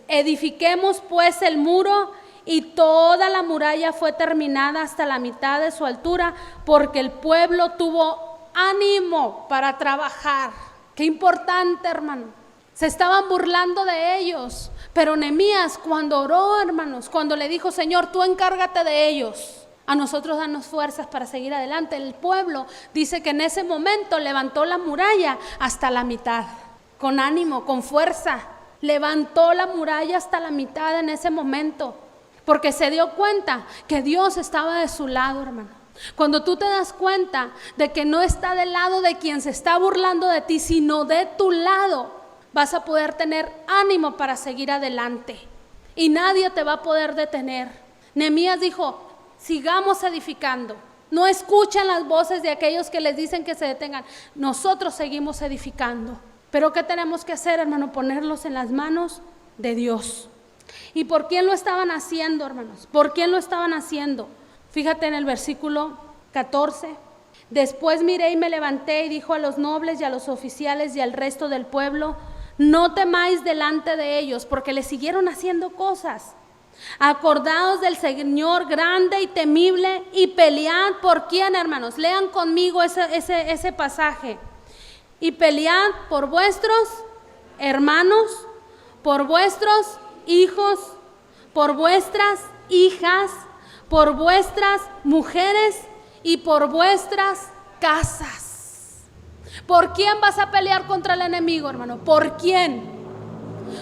edifiquemos pues el muro, y toda la muralla fue terminada hasta la mitad de su altura, porque el pueblo tuvo ánimo para trabajar. Qué importante, hermano. Se estaban burlando de ellos, pero Nehemías cuando oró, hermanos, cuando le dijo: Señor, tú encárgate de ellos, a nosotros danos fuerzas para seguir adelante. El pueblo dice que en ese momento levantó la muralla hasta la mitad, con ánimo, con fuerza. Levantó la muralla hasta la mitad en ese momento, porque se dio cuenta que Dios estaba de su lado, hermano. Cuando tú te das cuenta de que no está del lado de quien se está burlando de ti, sino de tu lado, vas a poder tener ánimo para seguir adelante y nadie te va a poder detener. Nehemías dijo: sigamos edificando. No escuchan las voces de aquellos que les dicen que se detengan. Nosotros seguimos edificando. Pero ¿qué tenemos que hacer, hermano? Ponerlos en las manos de Dios. ¿Y por quién lo estaban haciendo, hermanos? ¿Por quién lo estaban haciendo? Fíjate en el versículo 14. Después miré y me levanté y dijo a los nobles y a los oficiales y al resto del pueblo: no temáis delante de ellos, porque le siguieron haciendo cosas. Acordaos del Señor grande y temible y pelead por quién, hermanos. Lean conmigo ese pasaje. Y pelead por vuestros hermanos, por vuestros hijos, por vuestras hijas, por vuestras mujeres y por vuestras casas. ¿Por quién vas a pelear contra el enemigo, hermano? ¿Por quién?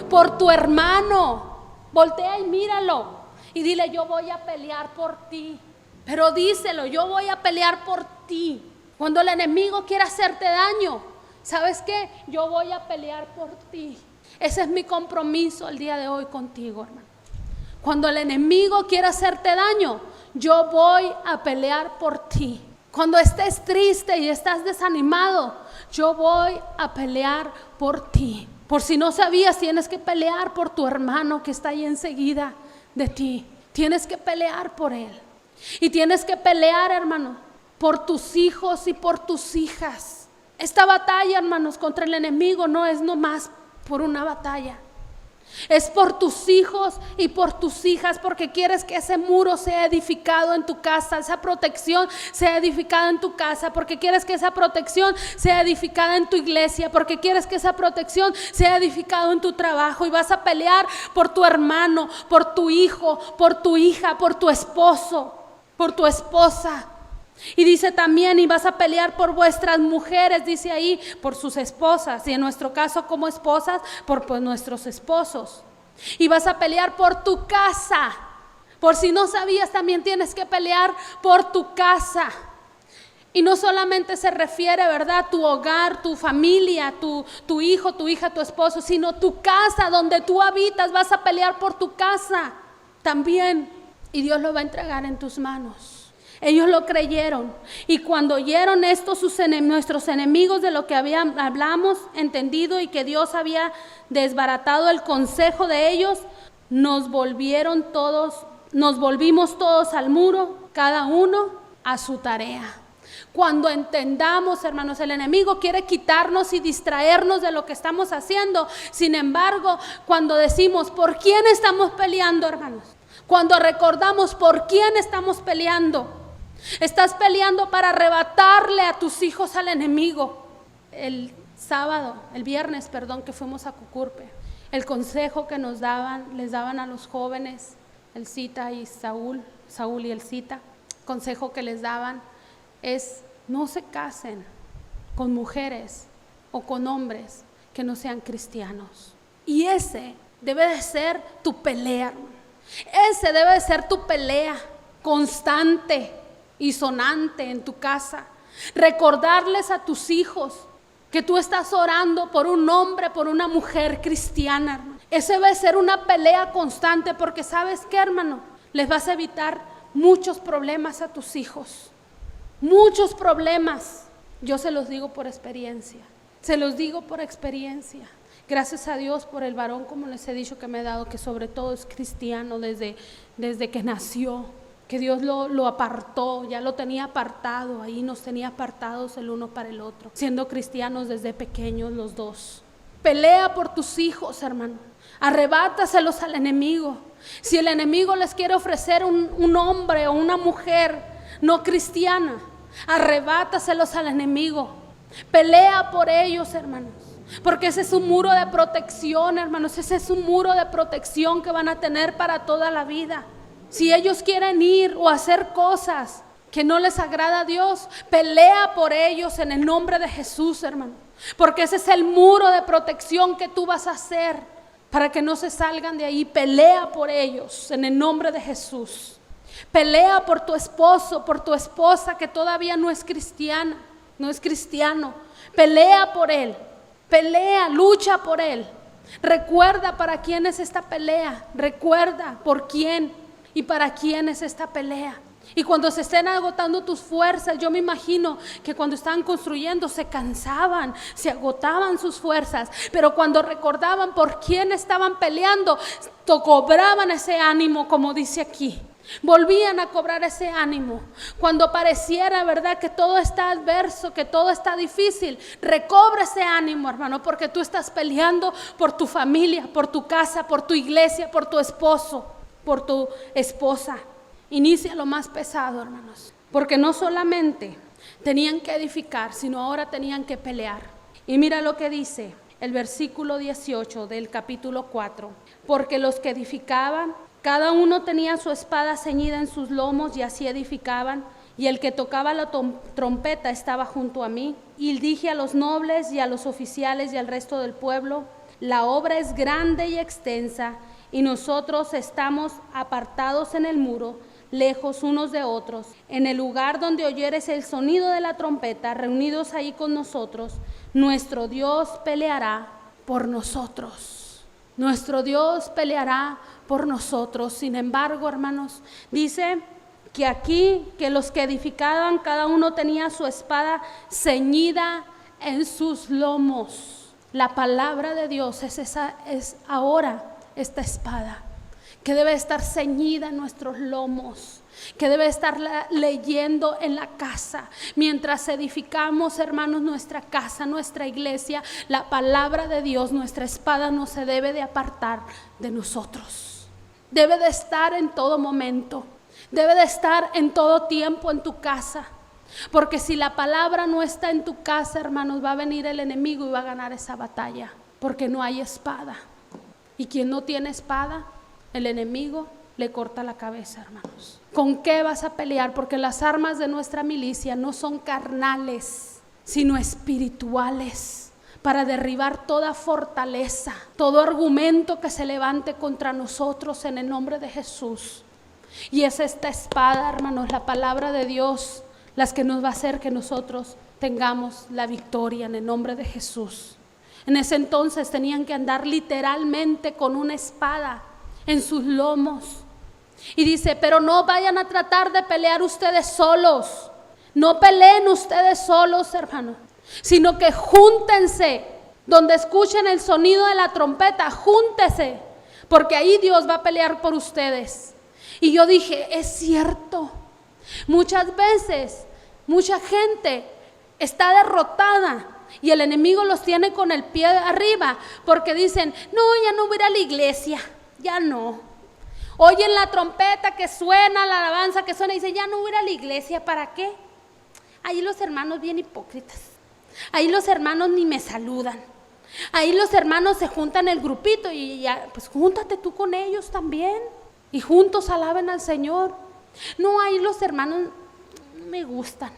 Por tu hermano. Voltea y míralo y dile: yo voy a pelear por ti. Pero díselo: yo voy a pelear por ti. Cuando el enemigo quiera hacerte daño, ¿sabes qué? Yo voy a pelear por ti. Ese es mi compromiso el día de hoy contigo, hermano. Cuando el enemigo quiera hacerte daño, yo voy a pelear por ti. Cuando estés triste y estás desanimado, yo voy a pelear por ti. Por si no sabías, tienes que pelear por tu hermano que está ahí enseguida de ti. Tienes que pelear por él. Y tienes que pelear, hermano, por tus hijos y por tus hijas. Esta batalla, hermanos, contra el enemigo no es nomás por una batalla. Es por tus hijos y por tus hijas, porque quieres que ese muro sea edificado en tu casa, esa protección sea edificada en tu casa, porque quieres que esa protección sea edificada en tu iglesia, porque quieres que esa protección sea edificada en tu trabajo. Y vas a pelear por tu hermano, por tu hijo, por tu hija, por tu esposo, por tu esposa. Y dice también: y vas a pelear por vuestras mujeres, dice ahí, por sus esposas, y en nuestro caso como esposas, por pues nuestros esposos. Y vas a pelear por tu casa. Por si no sabías, también tienes que pelear por tu casa. Y no solamente se refiere, ¿verdad?, tu hogar, tu familia, tu hijo, tu hija, tu esposo, sino tu casa donde tú habitas. Vas a pelear por tu casa también, y Dios lo va a entregar en tus manos. Ellos lo creyeron, y cuando oyeron esto nuestros enemigos de lo que hablamos entendido y que Dios había desbaratado el consejo de ellos, nos volvimos todos al muro, cada uno a su tarea. Cuando entendamos, hermanos, el enemigo quiere quitarnos y distraernos de lo que estamos haciendo. Sin embargo, cuando decimos: ¿por quién estamos peleando, hermanos? Cuando recordamos por quién estamos peleando. Estás peleando para arrebatarle a tus hijos al enemigo. El viernes, que fuimos a Cucurpe, el consejo que les daban a los jóvenes, el Cita y Saúl y el Cita, consejo que les daban es: no se casen con mujeres o con hombres que no sean cristianos. Y ese debe de ser tu pelea, hermano. Ese debe de ser tu pelea constante y sonante en tu casa. Recordarles a tus hijos que tú estás orando por un hombre, por una mujer cristiana, hermano. Ese debe ser una pelea constante, porque ¿sabes qué, hermano? Les vas a evitar muchos problemas a tus hijos. Muchos problemas. Yo se los digo por experiencia. Se los digo por experiencia. Gracias a Dios por el varón, como les he dicho, que me ha dado, que sobre todo es cristiano desde que nació. Que Dios lo apartó, ya lo tenía apartado, ahí nos tenía apartados el uno para el otro, siendo cristianos desde pequeños los dos. Pelea por tus hijos, hermano. Arrebátaselos al enemigo. Si el enemigo les quiere ofrecer un hombre o una mujer no cristiana, arrebátaselos al enemigo. Pelea por ellos, hermanos. Porque ese es un muro de protección, hermanos. Ese es un muro de protección que van a tener para toda la vida. Si ellos quieren ir o hacer cosas que no les agrada a Dios, pelea por ellos en el nombre de Jesús, hermano. Porque ese es el muro de protección que tú vas a hacer para que no se salgan de ahí. Pelea por ellos en el nombre de Jesús. Pelea por tu esposo, por tu esposa que todavía no es cristiana, no es cristiano. Pelea por él. Pelea, lucha por él. Recuerda para quién es esta pelea. Recuerda por quién y para quién es esta pelea. Y cuando se estén agotando tus fuerzas, yo me imagino que cuando estaban construyendo se cansaban, se agotaban sus fuerzas, pero cuando recordaban por quién estaban peleando, cobraban ese ánimo, como dice aquí. Volvían a cobrar ese ánimo. Cuando pareciera, ¿verdad?, que todo está adverso, que todo está difícil, recobra ese ánimo, hermano, porque tú estás peleando por tu familia, por tu casa, por tu iglesia, por tu esposo, por tu esposa. Inicia lo más pesado, hermanos, porque no solamente tenían que edificar, sino ahora tenían que pelear. Y mira lo que dice el versículo 18 del capítulo 4. Porque los que edificaban, cada uno tenía su espada ceñida en sus lomos, y así edificaban. Y el que tocaba la trompeta estaba junto a mí. Y dije a los nobles y a los oficiales y al resto del pueblo: la obra es grande y extensa, y nosotros estamos apartados en el muro, lejos unos de otros. En el lugar donde oyeres el sonido de la trompeta, reunidos ahí con nosotros, nuestro Dios peleará por nosotros. Nuestro Dios peleará por nosotros. Sin embargo, hermanos, dice que aquí, que los que edificaban, cada uno tenía su espada ceñida en sus lomos. La palabra de Dios es ahora esta espada que debe estar ceñida en nuestros lomos, que debe estar leyendo en la casa. Mientras edificamos, hermanos, nuestra casa, nuestra iglesia, la palabra de Dios, nuestra espada no se debe de apartar de nosotros. Debe de estar en todo momento, debe de estar en todo tiempo en tu casa. Porque si la palabra no está en tu casa, hermanos, va a venir el enemigo y va a ganar esa batalla, porque no hay espada. Y quien no tiene espada, el enemigo le corta la cabeza, hermanos. ¿Con qué vas a pelear? Porque las armas de nuestra milicia no son carnales, sino espirituales, para derribar toda fortaleza, todo argumento que se levante contra nosotros en el nombre de Jesús. Y es esta espada, hermanos, la palabra de Dios, las que nos va a hacer que nosotros tengamos la victoria en el nombre de Jesús. En ese entonces tenían que andar literalmente con una espada en sus lomos. Y dice: pero no vayan a tratar de pelear ustedes solos. No peleen ustedes solos, hermanos, sino que júntense. Donde escuchen el sonido de la trompeta, júntense, porque ahí Dios va a pelear por ustedes. Y yo dije: es cierto. Muchas veces, mucha gente está derrotada y el enemigo los tiene con el pie arriba, porque dicen: no, ya no voy a ir a la iglesia, ya no. Oyen la trompeta que suena, la alabanza que suena, y dicen: ya no voy a ir a la iglesia, ¿para qué? Ahí los hermanos bien hipócritas, ahí los hermanos ni me saludan, ahí los hermanos se juntan el grupito y ya, pues júntate tú con ellos también y juntos alaben al Señor. No, ahí los hermanos no me gustan.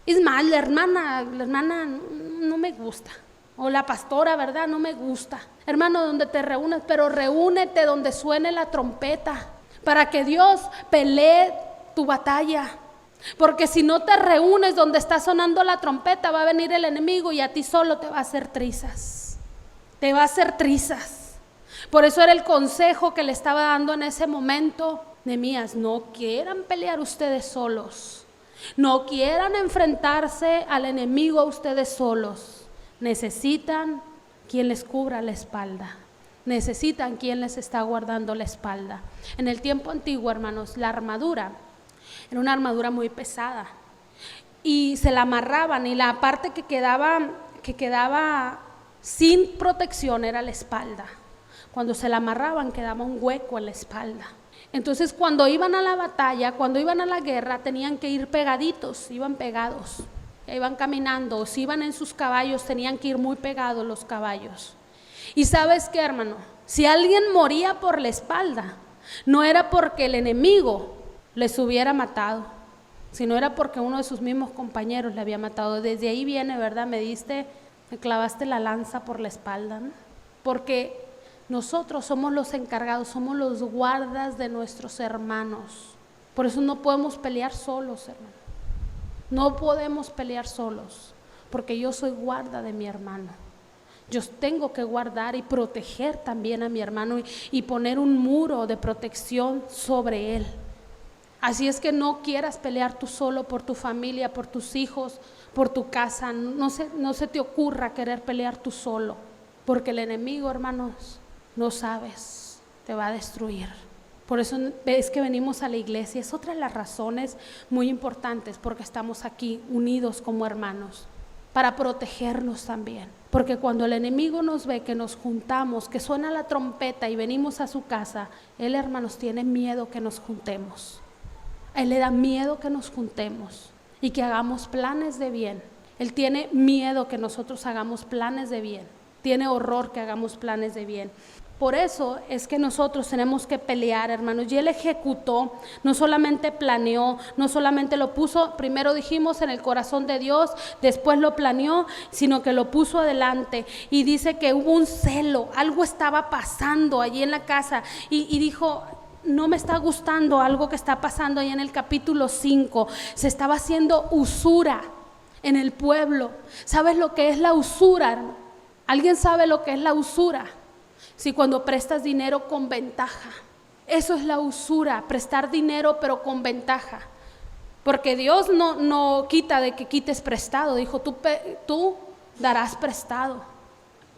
Es más, la hermana no me gusta. O la pastora, ¿verdad? No me gusta. Hermano, donde te reúnes, pero reúnete donde suene la trompeta, para que Dios pelee tu batalla. Porque si no te reúnes donde está sonando la trompeta, va a venir el enemigo y a ti solo te va a hacer trizas. Te va a hacer trizas. Por eso era el consejo que le estaba dando en ese momento Nehemías: no quieran pelear ustedes solos, no quieran enfrentarse al enemigo ustedes solos. Necesitan quien les cubra la espalda, necesitan quien les está guardando la espalda. En el tiempo antiguo, hermanos, la armadura era una armadura muy pesada y se la amarraban, y la parte que quedaba sin protección era la espalda. Cuando se la amarraban quedaba un hueco en la espalda. Entonces cuando iban a la batalla, cuando iban a la guerra, tenían que ir pegaditos, iban pegados, iban caminando, o si iban en sus caballos tenían que ir muy pegados los caballos. Y ¿sabes qué, hermano? Si alguien moría por la espalda, no era porque el enemigo les hubiera matado, sino era porque uno de sus mismos compañeros le había matado. Desde ahí viene, ¿verdad? Me clavaste la lanza por la espalda, ¿no? Porque nosotros somos los encargados, somos los guardas de nuestros hermanos. Por eso no podemos pelear solos, hermano. No podemos pelear solos, porque yo soy guarda de mi hermano. Yo tengo que guardar y proteger también a mi hermano y poner un muro de protección sobre él. Así es que no quieras pelear tú solo por tu familia, por tus hijos, por tu casa. No se te ocurra querer pelear tú solo, porque el enemigo, hermanos, no sabes, te va a destruir. Por eso es que venimos a la iglesia. Es otra de las razones muy importantes, porque estamos aquí unidos como hermanos, para protegernos también, Porque cuando el enemigo nos ve que nos juntamos, que suena la trompeta y venimos a su casa, él, hermanos, tiene miedo que nos juntemos. A él le da miedo que nos juntemos y que hagamos planes de bien. Él tiene miedo que nosotros hagamos planes de bien. Tiene horror que hagamos planes de bien. Por eso es que nosotros tenemos que pelear, hermanos. Y él ejecutó, no solamente planeó, no solamente lo puso, primero dijimos en el corazón de Dios, después lo planeó, sino que lo puso adelante. Y dice que hubo un celo, algo estaba pasando allí en la casa. Y dijo, no me está gustando algo que está pasando ahí en el capítulo 5. Se estaba haciendo usura en el pueblo. ¿Sabes lo que es la usura? ¿Alguien sabe lo que es la usura? Si cuando prestas dinero con ventaja, eso es la usura, prestar dinero pero con ventaja. Porque Dios no quita de que quites prestado, dijo tú darás prestado.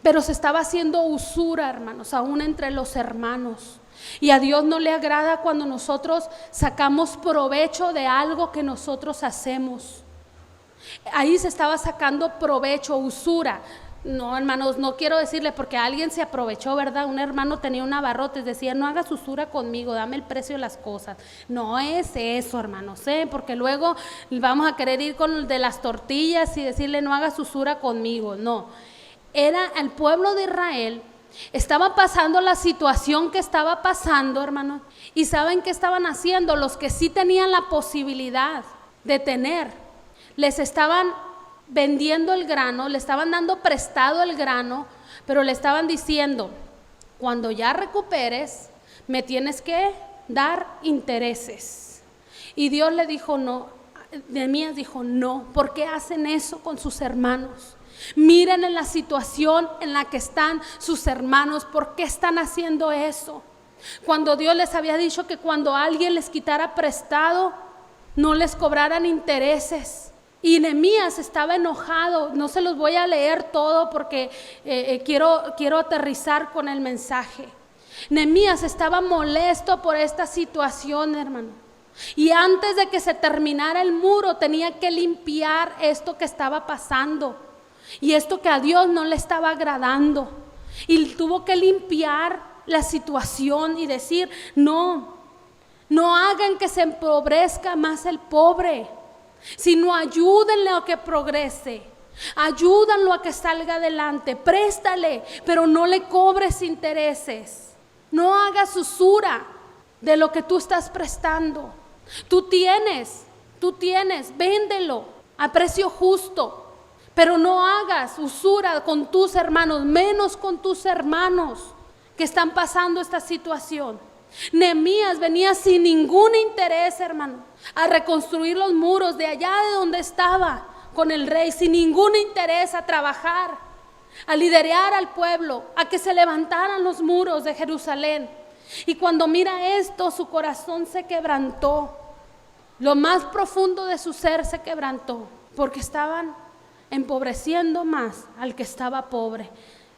Pero se estaba haciendo usura, hermanos, aún entre los hermanos. Y a Dios no le agrada cuando nosotros sacamos provecho de algo que nosotros hacemos. Ahí se estaba sacando provecho, usura. No, hermanos, no quiero decirle porque alguien se aprovechó, ¿verdad? Un hermano tenía un abarrotes, decía, no hagas usura conmigo, dame el precio de las cosas. No es eso, hermanos, porque luego vamos a querer ir con el de las tortillas y decirle, no hagas usura conmigo. No, era el pueblo de Israel, estaba pasando la situación que estaba pasando, hermanos. ¿Y saben qué estaban haciendo? Los que sí tenían la posibilidad de tener, les estaban vendiendo el grano, le estaban dando prestado el grano, pero le estaban diciendo, cuando ya recuperes, me tienes que dar intereses. Y Dios le dijo no, Nehemías dijo no, ¿por qué hacen eso con sus hermanos? Miren en la situación en la que están sus hermanos, ¿por qué están haciendo eso? Cuando Dios les había dicho que cuando alguien les quitara prestado, no les cobraran intereses. Y Nehemías estaba enojado. No se los voy a leer todo porque quiero aterrizar con el mensaje. Nehemías estaba molesto por esta situación, hermano. Y antes de que se terminara el muro, tenía que limpiar esto que estaba pasando. Y esto que a Dios no le estaba agradando. Y tuvo que limpiar la situación y decir, no hagan que se empobrezca más el pobre. Sino ayúdenle a que progrese, ayúdanlo a que salga adelante, préstale, pero no le cobres intereses, no hagas usura de lo que tú estás prestando. Tú tienes, véndelo a precio justo, pero no hagas usura con tus hermanos, menos con tus hermanos que están pasando esta situación. Nehemías venía sin ningún interés, hermano, a reconstruir los muros de allá de donde estaba con el rey, sin ningún interés a trabajar, a liderar al pueblo, a que se levantaran los muros de Jerusalén. Y cuando mira esto, su corazón se quebrantó, lo más profundo de su ser se quebrantó, porque estaban empobreciendo más al que estaba pobre.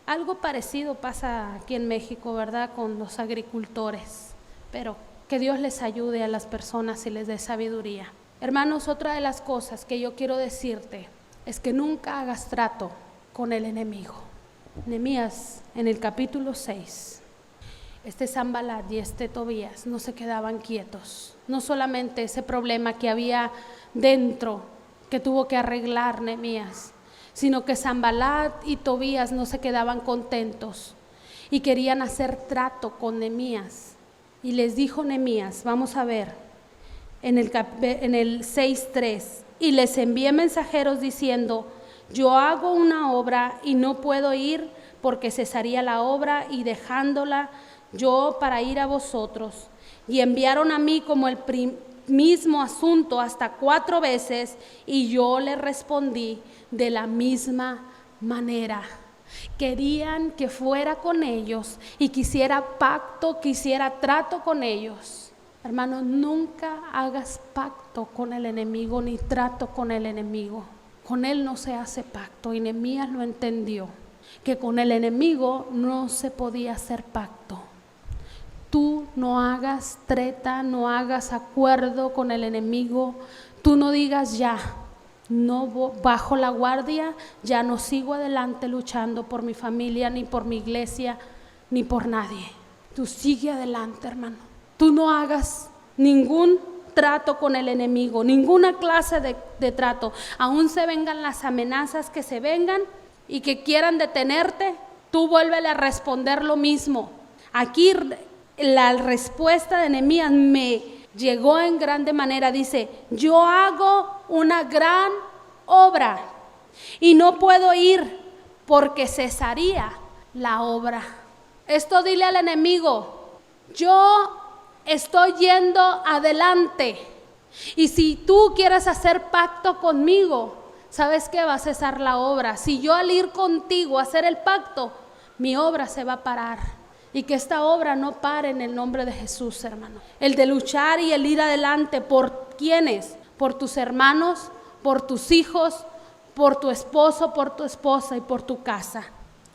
Algo parecido pasa aquí en México, ¿verdad? Con los agricultores, pero que Dios les ayude a las personas y les dé sabiduría. Hermanos, otra de las cosas que yo quiero decirte es que nunca hagas trato con el enemigo. Nehemías, en el capítulo 6, Sanbalat y Tobías no se quedaban quietos. No solamente ese problema que había dentro que tuvo que arreglar Nehemías, sino que Sanbalat y Tobías no se quedaban contentos y querían hacer trato con Nehemías. Y les dijo Nehemías, vamos a ver, en el 6:3, y les envié mensajeros diciendo, yo hago una obra y no puedo ir porque cesaría la obra y dejándola yo para ir a vosotros. Y enviaron a mí como el mismo asunto hasta 4 veces y yo le respondí de la misma manera. Querían que fuera con ellos y quisiera pacto, quisiera trato con ellos. Hermanos, nunca hagas pacto con el enemigo ni trato con el enemigo. Con él no se hace pacto y Nehemías lo entendió, que con el enemigo no se podía hacer pacto. Tú no hagas treta, no hagas acuerdo con el enemigo, tú no digas ya, no bajo la guardia, ya no sigo adelante luchando por mi familia, ni por mi iglesia, ni por nadie. Tú sigue adelante, hermano. Tú no hagas ningún trato con el enemigo, ninguna clase de trato. Aún se vengan las amenazas que se vengan y que quieran detenerte, tú vuélvele a responder lo mismo. Aquí la respuesta de Nehemías me llegó en grande manera. Dice: yo hago una gran obra y no puedo ir porque cesaría la obra. Esto dile al enemigo: yo estoy yendo adelante, y si tú quieres hacer pacto conmigo, ¿sabes qué? Va a cesar la obra. Si yo al ir contigo a hacer el pacto, mi obra se va a parar. Y que esta obra no pare en el nombre de Jesús, hermano. El de luchar y el ir adelante, ¿por quiénes? Por tus hermanos, por tus hijos, por tu esposo, por tu esposa y por tu casa.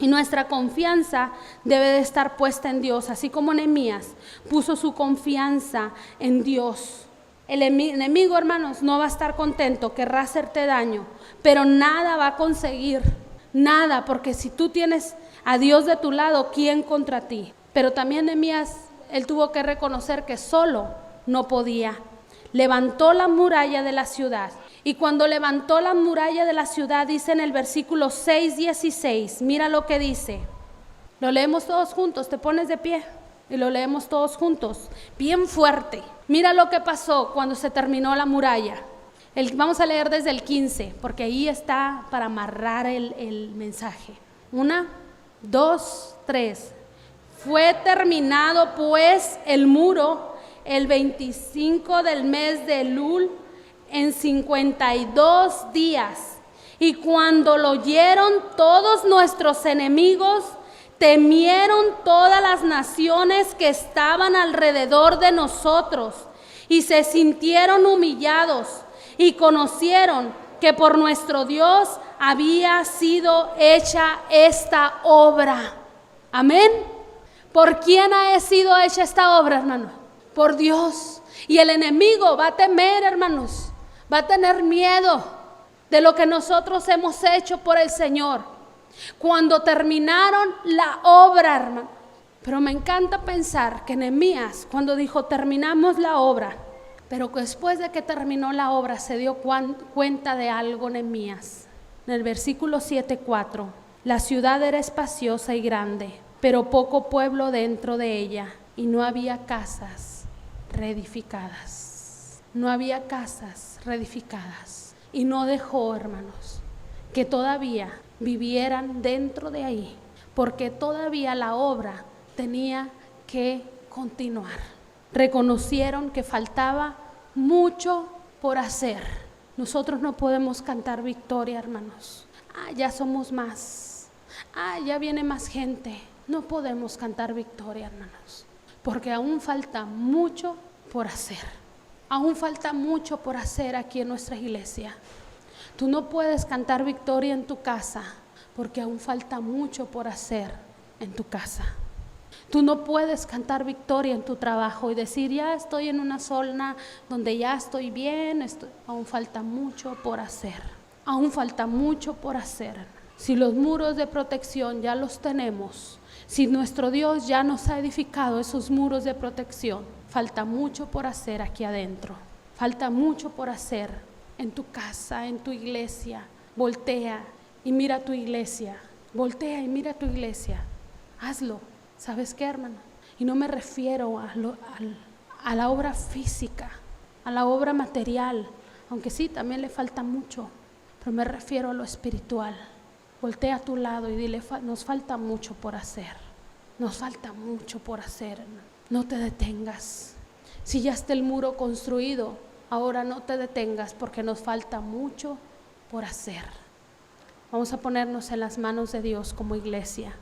Y nuestra confianza debe de estar puesta en Dios, así como Nehemías puso su confianza en Dios. El enemigo, hermanos, no va a estar contento, querrá hacerte daño, pero nada va a conseguir, nada, porque si tú tienes a Dios de tu lado, ¿quién contra ti? Pero también Nehemías, él tuvo que reconocer que solo no podía. Levantó la muralla de la ciudad. Y cuando levantó la muralla de la ciudad, dice en el versículo 6:16, mira lo que dice. Lo leemos todos juntos, te pones de pie y lo leemos todos juntos, bien fuerte. Mira lo que pasó cuando se terminó la muralla. Vamos a leer desde el 15, porque ahí está para amarrar el mensaje. 1, 2, 3. Fue terminado pues el muro el 25 del mes de Elul, en 52 días. Y cuando lo oyeron todos nuestros enemigos, temieron todas las naciones que estaban alrededor de nosotros, y se sintieron humillados, y conocieron que por nuestro Dios había sido hecha esta obra. Amén. ¿Por quién ha sido hecha esta obra, hermano? Por Dios. Y el enemigo va a temer, hermanos, va a tener miedo de lo que nosotros hemos hecho por el Señor. Cuando terminaron la obra, hermano. Pero me encanta pensar que Nehemías, cuando dijo terminamos la obra, pero después de que terminó la obra se dio cuenta de algo Nehemías. En el versículo 7:4, la ciudad era espaciosa y grande, pero poco pueblo dentro de ella, y no había casas reedificadas. No había casas reedificadas. Y no dejó, hermanos, que todavía vivieran dentro de ahí, porque todavía la obra tenía que continuar. Reconocieron que faltaba mucho por hacer. Nosotros no podemos cantar victoria, hermanos. Ya somos más. Ya viene más gente. No podemos cantar victoria, hermanos, porque aún falta mucho por hacer. Aún falta mucho por hacer aquí en nuestra iglesia. Tú no puedes cantar victoria en tu casa, porque aún falta mucho por hacer en tu casa. Tú no puedes cantar victoria en tu trabajo y decir ya estoy en una zona donde ya estoy bien. Aún falta mucho por hacer. Aún falta mucho por hacer. Si los muros de protección ya los tenemos, si nuestro Dios ya nos ha edificado esos muros de protección, falta mucho por hacer aquí adentro. Falta mucho por hacer en tu casa, en tu iglesia. Voltea y mira tu iglesia. Voltea y mira tu iglesia. Hazlo. ¿Sabes qué, hermano? Y no me refiero a la obra física, a la obra material, aunque sí, también le falta mucho, pero me refiero a lo espiritual. Voltea a tu lado y dile, nos falta mucho por hacer. Nos falta mucho por hacer, hermano. No te detengas. Si ya está el muro construido, ahora no te detengas, porque nos falta mucho por hacer. Vamos a ponernos en las manos de Dios como iglesia.